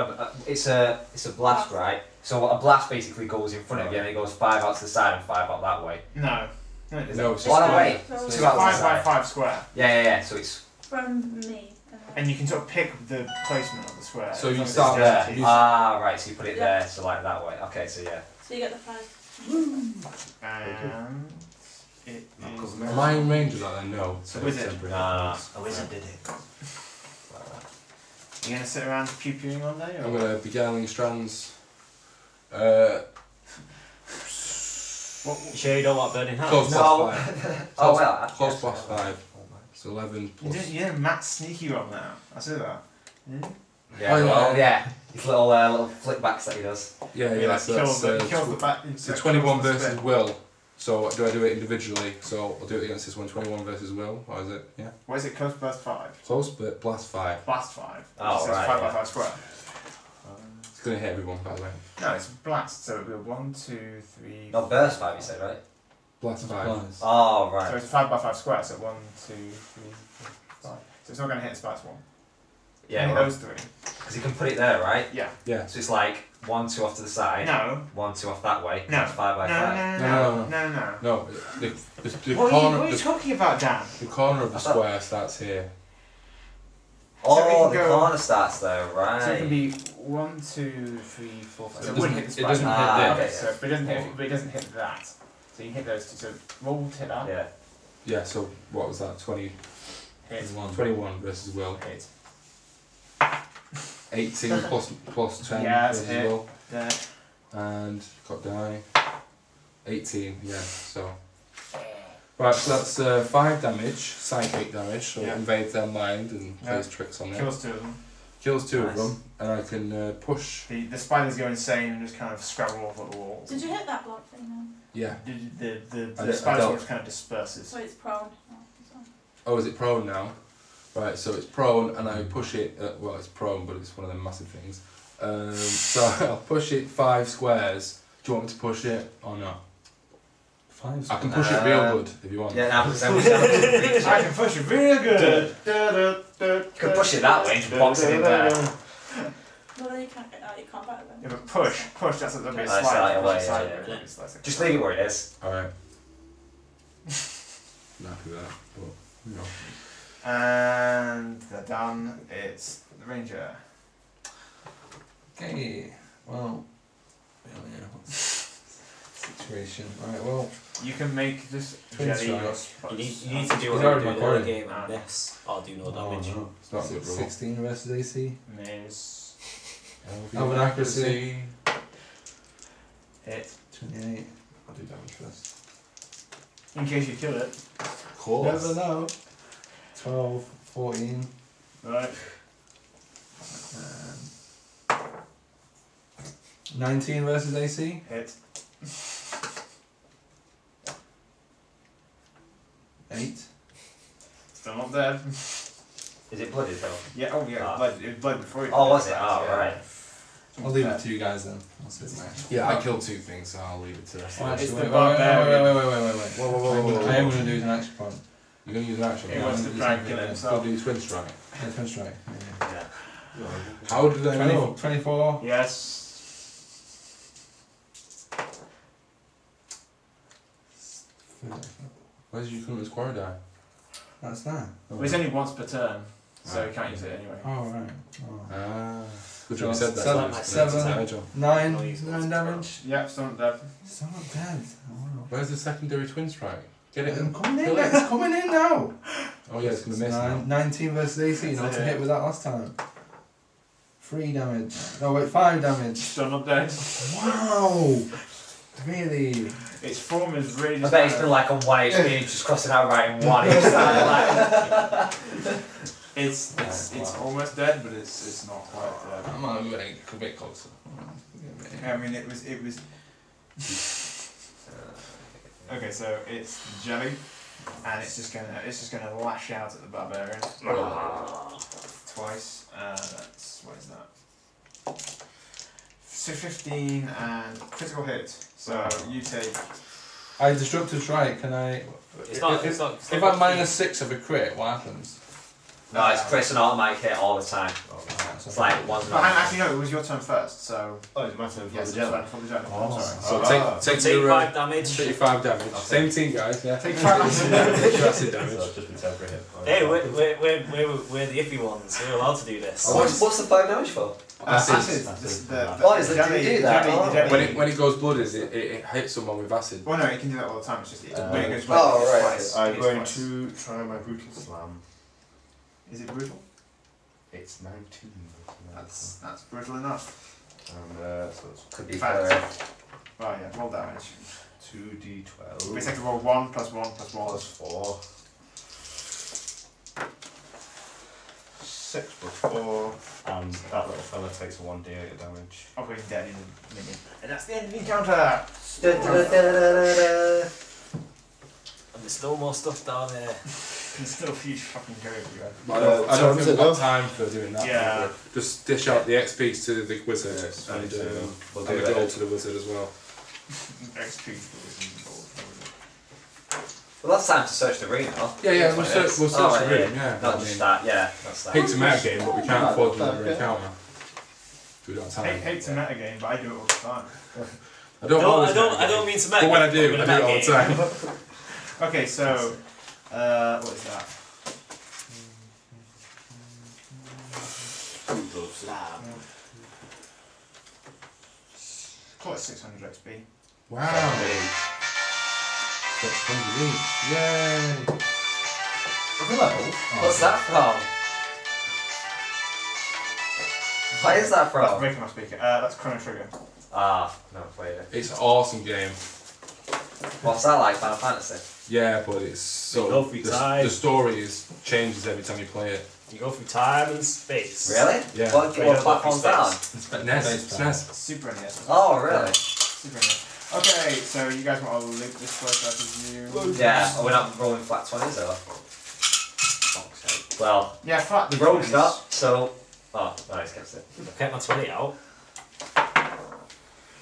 it's a blast, right? So a blast basically goes in front of you and it goes 5 out to the side and 5 out that way. No. No, it No, isn't. it's Oh just no, wait. So It's 2 a out to the 5 by side. 5 square. Yeah. So it's from me. And you can sort of pick the placement of the square. So as you long as start it's there. dirty. You- ah right. So you put it Yeah. there, so like that way. Okay, so yeah. So you get the 5. And it is. Am I in range of that then? No. So is it? Temporary. Nah. A wizard did it. You gonna sit around pew-pewing all day? Or? I'm gonna beguiling strands. You sure you don't want burning hands? Close No. plus 5. Oh well. Close yes. plus 5. So 11 You plus. didn't Matt's sneaky roll now. I see that. Yeah. Oh, yeah. Well, yeah. His little flick backs that he does. Yeah, He yeah. like So kills that's the, kills the back. so like, 21 kills the versus spin. will. So do I do it individually? So I'll do it against this one. 21 versus will. Or is it? Yeah. What is it? Close burst 5. Close, but blast 5. Blast 5. Oh, So it's right, 5 by yeah. 5 square. It's gonna hit everyone, by the way. No, it's blast. So it'll be 1, 2, 3. No, burst 5 you said, right? Blast 5. Applies. Oh, So right. it's a 5 by 5 square. So 1, 2, 3, 4, 5. So it's not going to hit the splash one. Yeah, Only those 3. because you can put it there, right? Yeah. Yeah. So it's like 1, 2 off to the side, No. 1, 2 off that way, No. that's 5 by 5. No. No, the What corner, are you the, talking about, Dan? the corner of the I thought- square starts here. Oh, So it can the go- corner starts there, right. So it can be 1, 2, 3, 4, 5. So It it wouldn't hit the doesn't- it splash. doesn't hit Ah, this. okay, so, but it doesn't hit that. So you can hit those 2. So roll to hit that. Yeah. Yeah, so what was that? 20, Hit. 21 versus will. Hit. 18 plus 10 Yeah, that's a versus hit. will. There. And got die. 18, yeah, so. Right, so that's 5 damage, psychic damage, so Yeah. it invades their mind and Yeah. plays tricks on them. Kills 2 of them. Kills 2 Nice. of them, and I can push. The spiders go insane and just kind of scrabble off at the walls. Did you hit that block thing then? Yeah. The I spider don't- sword kind of disperses. So it's prone. Oh, sorry. Oh, is it prone now? Right, so it's prone, and I push it. Well, it's prone, but it's one of them massive things. So I'll push it 5 squares. Do you want me to push it or not? 5. I can push it real good if you want. Yeah, now because then we I can push it real good. You can push it that way and just box it in there. Well, then you can't get out your combat then. Yeah, but push, that's a bit That's slide. slightly Push away, it side, yeah, push yeah. it side. Just leave it where it is. Alright. Not happy with that, but you know. And they're done. It's the ranger. Okay. Well. Yeah. Situation. Alright, well. You can make this Twin jelly. strikes. You need to do He's what already you do in the recording. game and miss, or do no damage. Oh, no. It's not a good roll. 16 versus AC. Miss. Have an accuracy. Hit. 28. I'll do damage first. In case you kill it. Of course. Never know. 12, 14. Right. 19 versus AC. Hit. 8. Still not dead. Is it blooded though? Yeah, oh yeah, Ah. blood. It was blood before you. Oh, was it? Yeah. Oh, right. I'll leave it to you guys then. I'll sit there. Yeah, I killed 2 things, so I'll leave it to the rest Oh, of It's actually, the wait, wait, wait, barbarian. wait. Whoa, whoa, whoa, whoa, whoa. I am going to do an action point. You're going to use an action. He Yeah. wants to try and kill I'll himself. do twin strike. Yeah, twin strike. Yeah. How did I know? 24. Yes. Where's your current square die? That's that. Well, it's only once per turn, so Right. you can't use it anyway. Oh, right. Oh. Ah. Good So job you said that. seven- It's seven. damage on. 9 No, he's not. damage. Yeah, still not dead. It's not dead. Oh, wow. Where's the secondary twin strike? Get it. I'm coming in. Kill it. It's coming in now. Oh yeah, it's going to miss Nine- now. 19 versus AC. You know That's to a hit hit. with that last time. 3 damage. No, wait, 5 damage. Still not dead. Wow. Really? Its form is really I just. bet it's kind been like on 1 HP, just crossing out right in 1 each side. Like. it's Wow. almost dead, but it's not quite dead. I'm going to make it a bit closer. I mean, it was. Okay, so it's jelly, and it's just gonna lash out at the barbarian twice. That's what is that? So 15 and critical hit. So you take. I destructive strike. Can I? It's not. If, It's not. if I'm -6 of a crit, what happens? No, it's Chris and automatic hit all the time. It's like one's Well, not. actually, no. It was your turn first. So Oh, it's my turn for yes, the jelly. for the jelly. Oh. I'm sorry. So take Take your 5 damage. 35 damage. Okay. Same team, guys. Yeah. Take 5 damage. Take your acid So damage. it's just been temporary hit. Hey, we're the iffy ones. We're allowed to do this. What's the 5 damage for? Acid. Oh, is that- do you do that? Oh. When it goes blood, it hits someone with acid. Well, no, it can do that all the time. It's just when it goes oh, blood, right, twice. I'm It is going twice. to try my brutal slam. Is it brutal? It's 19. That's brutal enough. And so it's Could be Fact. for Right, yeah, roll damage. 2d12 We have to roll 1 plus 1 plus 1. plus 4. 6 plus 4, and that little fella takes a 1d8 of damage. Oh, we're dead in a minute. And that's the end of the encounter! And there's still more stuff down here. There's still a huge fucking go everywhere. I don't think we've got time for doing that. Yeah. Just dish out the XP to the wizard Yes, and we'll and do the it. gold to the wizard as well. XP. Well, that's time to search the room, though. Yeah, we'll search Oh, the room, yeah. Not I just mean, that, yeah. That's that. hate to meta game, but we can't afford another encounter. We don't have time. Hate to meta game, but I do it all the time. I don't always I don't mean to make. But when I do, I do it all the time. Okay, so, what is that? Call it 600 XP. Wow. 600 each. Yay. Every level? What's that from? What is that That's from? breaking my speaker. That's Chrono Trigger. Ah, never played it. It's an awesome game. What's that like, Final Fantasy? Yeah, but it's so go through time. the story changes every time you play it. You go through time and space. Really? Yeah. What platform's that on? NES. It's NES. Super NES. Oh, really? Super NES. Okay, so you guys want to loop this place up as you? Yeah, we're not rolling flat 20s, though. Fuck's sake. Well, Yeah, flat. the road's up, so. Oh, nice, kept it. I've kept my 20 out.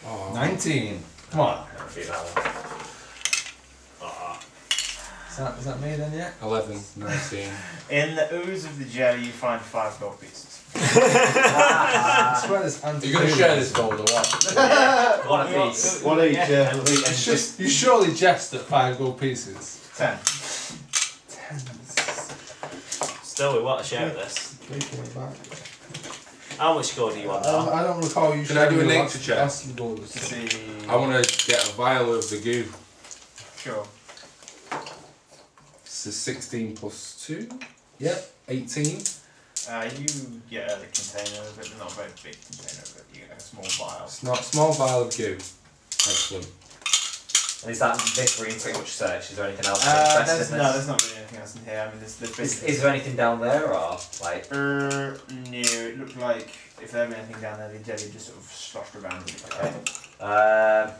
Oh. 19. Come on. Never beat that one. Is that me then yet? 11, 19. In the ooze of the jelly, you find 5 gold pieces. I swear there's Are you going to share this gold or what? One apiece. One each, yeah. It's just, you surely jest at 5 gold pieces. 10. 10. Still, we want to share this. Taking it back. How much gold do you want now? I don't recall you Can I do sharing a your nature check? last gold. To see. I want to get a vial of the goo. Sure. This is 16 plus 2. Yep. 18. You get a container of it, not a very big container of it. You get a small vial. It's not small vial of goo. Excellent. And is that this room pretty much searched? Is there anything else? There's not really anything else in here. I mean, there's basically. Is there anything down there, or like? No, it looked like if there had been anything down there, the jelly just sort of sloshed around with it. Okay.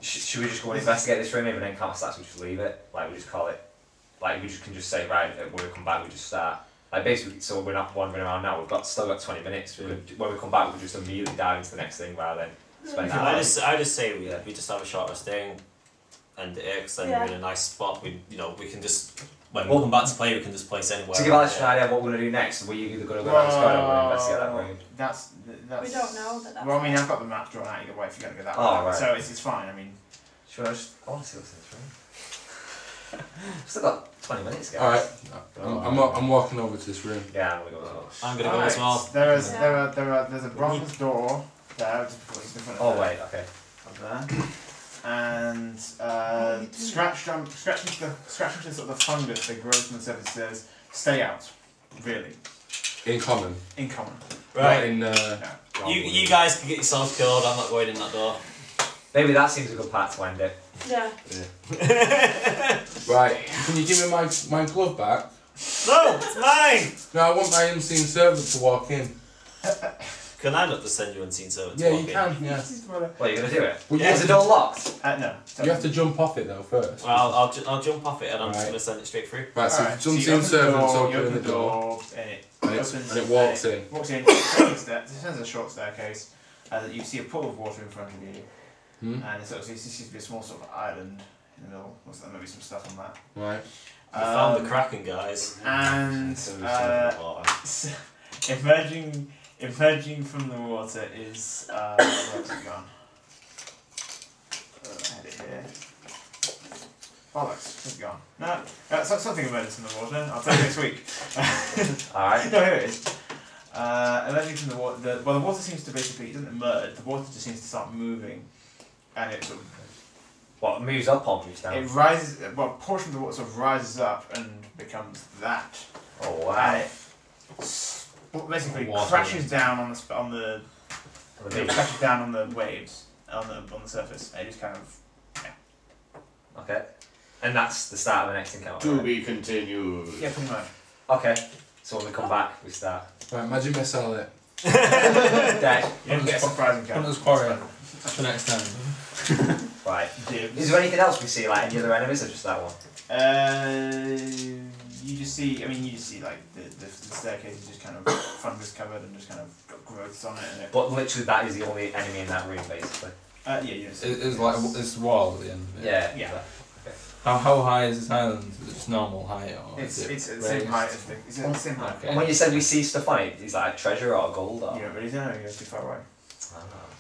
Should we just go and investigate this room? If an encounter starts, we just leave it. Like we just call it. Like we just can just say right when we come back, we just start. Like basically, so we're not wandering around now. We've still got 20 minutes. We could, when we come back, we just immediately dive into the next thing rather than spend that. I just say we just have a short rest day and because then we're in a nice spot. We can just when we come back to play, we can just place anywhere. To give Alex an idea of what we're gonna do next, we're either gonna go down this corridor or investigate that room. That's. We don't know that that's. Well, I mean, I've got the map drawn out either way if you're going to go that way. Oh, right. So it's fine, I mean. Should I just? I want to see what's in this room. Still got 20 minutes, guys. Alright. I'm walking over to this room. Yeah, I'm gonna go as well. I'm gonna go as well. There's a bronze door there, just before it's in front of Oh there. wait, okay. Up there. And scratched into sort of the fungus that grows from the surface says, stay out. Really. In common. In common. Right. Not in, You guys can get yourselves killed. I'm not going in that door. Maybe that seems a good part to end it. Yeah. Right. Can you give me my glove back? No, it's mine. No, I want my unseen servant to walk in. Can I not just send you unseen servant? Yeah, you can. Yes. What, are you gonna do it? Well, Is the door locked? No. You have to jump off it though first. Well, I'll jump off it and I'm just Right. gonna send it straight through. Right. So Alright, unseen you open the servant's door, you opening open the door. and it And opens. it walks in. Walks in. It descends a short staircase. You see a pool of water in front of you. And it sort of seems to be a small sort of island in the middle. Looks like maybe some stuff on that. Right. We found the Kraken, guys. And emerging from the water is where's it gone? I had it here. Bollocks, where's it gone? No, something emerges from the water. I'll tell you next week. Alright. No, here it is. Emerging from the water, the water seems to basically, it doesn't emerge, the water just seems to start moving, and it sort of... What, moves up or moves down? It rises, well, a portion of the water sort of rises up and becomes that. Oh, wow. And it basically crashes down on the crashes down on the waves, on the surface, and it just kind of, Okay. And that's the start of the next encounter. To right? be continued. yeah, pretty much. Okay. So when we come back, we start. Right, imagine me sell it. Dead. You don't get a surprise encounter. Hunter's Quarry for next time. Right. Dibs. Is there anything else we see, like any other enemies, or just that one? You just see like the staircase is just kind of fungus covered and just kind of got growths on it, and it. But literally, that is the only enemy in that room, basically. Yeah, you don't see It's like it's the wall at the end. Yeah. Yeah. How high is this island? Is it just normal height or It's is it the same raised? height as the same height. Okay. And when you said we see stuff on it, is that a treasure or gold or? You don't really know. You're too far away.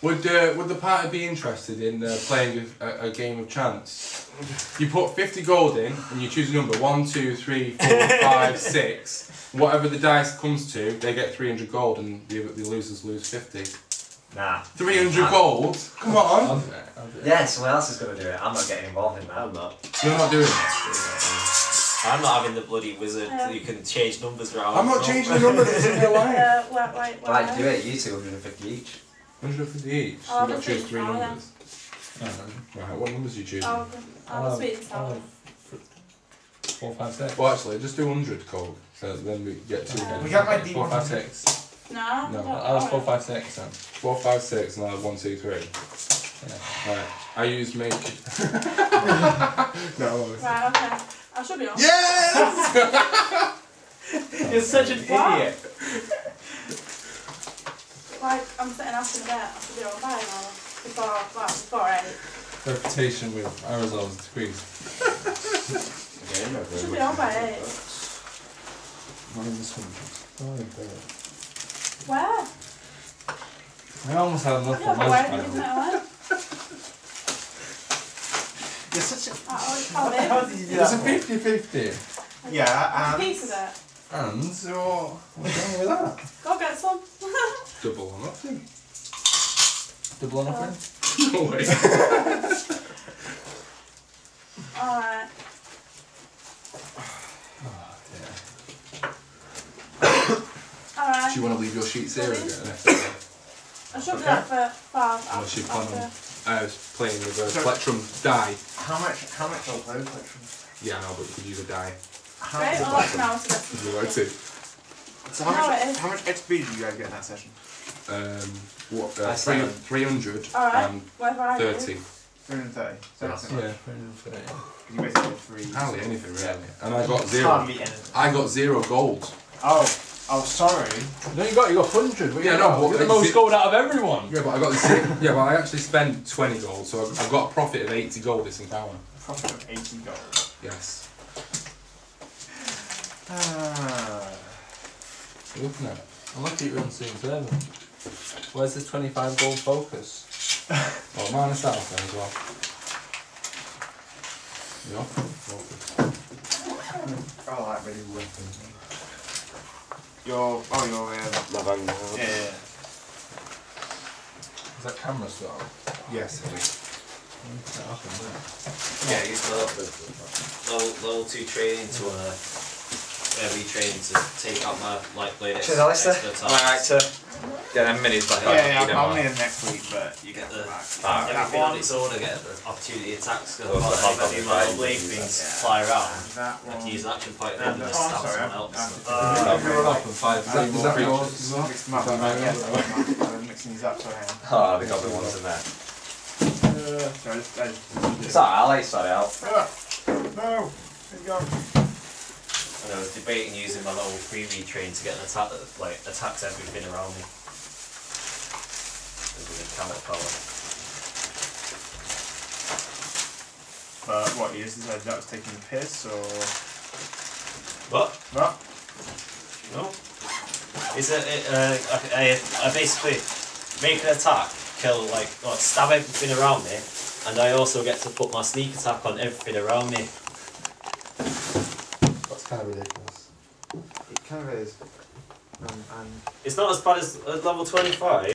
Would the party be interested in playing a game of chance? You put 50 gold in and you choose a number 1, 2, 3, 4, 5, 6. Whatever the dice comes to, they get 300 gold and the losers lose 50. Nah. 300 gold? Come on! I'll do it. Yeah, someone else is going to do it. I'm not getting involved in that. I'm not. You're not doing it. I'm not having the bloody wizard who can change numbers around. I'm not changing the numbers, it's in real life. Wait. Right, do it. You 250 each. 150 each. Oh, You've got to choose 3 oh, yeah. numbers. Right, what numbers are you choosing? I'll sweet and sour. 4, 5, 6. Well, actually, just do 100 gold. So then we get 2 Yeah. We got my 4, 5, 6. No. No, I'll have 4, 5, 6 then. 4, 5, 6, and I'll have 1, 2, 3. Yeah. Right, I use make. No. Right, okay. I should be on. Yes! You're such an What? idiot. Like, I'm sitting up in a bit. I should be on 5 now. Before 8. Reputation with aerosols decreased. Again, I should be on by 8. Where? I almost had enough Yeah, of but where did magic you put it now. away? You're such a. Oh, What the hell did you do It's a that 50-50. for? Yeah, a piece of it. And so, what's wrong with that? Go get some. Double or nothing. Double or nothing? No way. Alright. Oh dear. Alright. Do you want to leave your sheets here again? I should do that for 5 Unless you plan on. after. I was playing with a plectrum die. How much I'll play with Yeah, no, but you could use a die. Great, well that's now so that's If you want to. So No, it is. how much XP did you guys get in that session? What? I said- 300 Alright. and Whatever I do. 30. 330. So that's Yeah, enough. 330. You basically did 3. Hardly anything really. And I got 0. Hardly anything. I got 0 gold. Oh, sorry. No, you got 100. Yeah, no, you got the most gold out of everyone. Yeah, but I got 0. Yeah, but I actually spent 20 gold, so I've got a profit of 80 gold this encounter. Profit of 80 gold. Yes. Looking at it. I'm lucky you're on scene 7. Where's the 25 gold focus? Oh, minus that off then as well. Yeah. Oh, that really weapon. My vanguard. Yeah. Is that camera still on? Yes, it is. Yeah, he's level 2 training to retrain to take out my light blade Cheers, Alistair. extra Am I right attacks. to get them minis back? Yeah, I'll need them next week, but You get the Ah, everything on its own again, the opportunity attacks. Those are the hot Because if right. my blade things fly around, that I one. can use an action point No, and no, just oh, I'm stab sorry, someone I'm- else. Run up and 5 Is that yours as well? Mixed them up. Is that right? Yeah, I was mixing these up, so hang on. Oh, the goblin ones in there. Sorry, I just It's alright, I'll let you sort it out. No! There you go. And I was debating using my level 3 retrain to get an attack that attacks everything around me. With a counter power. What, you just decided that was taking the piss, or...? What? What? No. It's I basically make an attack, kill or stab everything around me, and I also get to put my sneak attack on everything around me. That's kind of ridiculous. It kind of is. It's not as bad as level 25.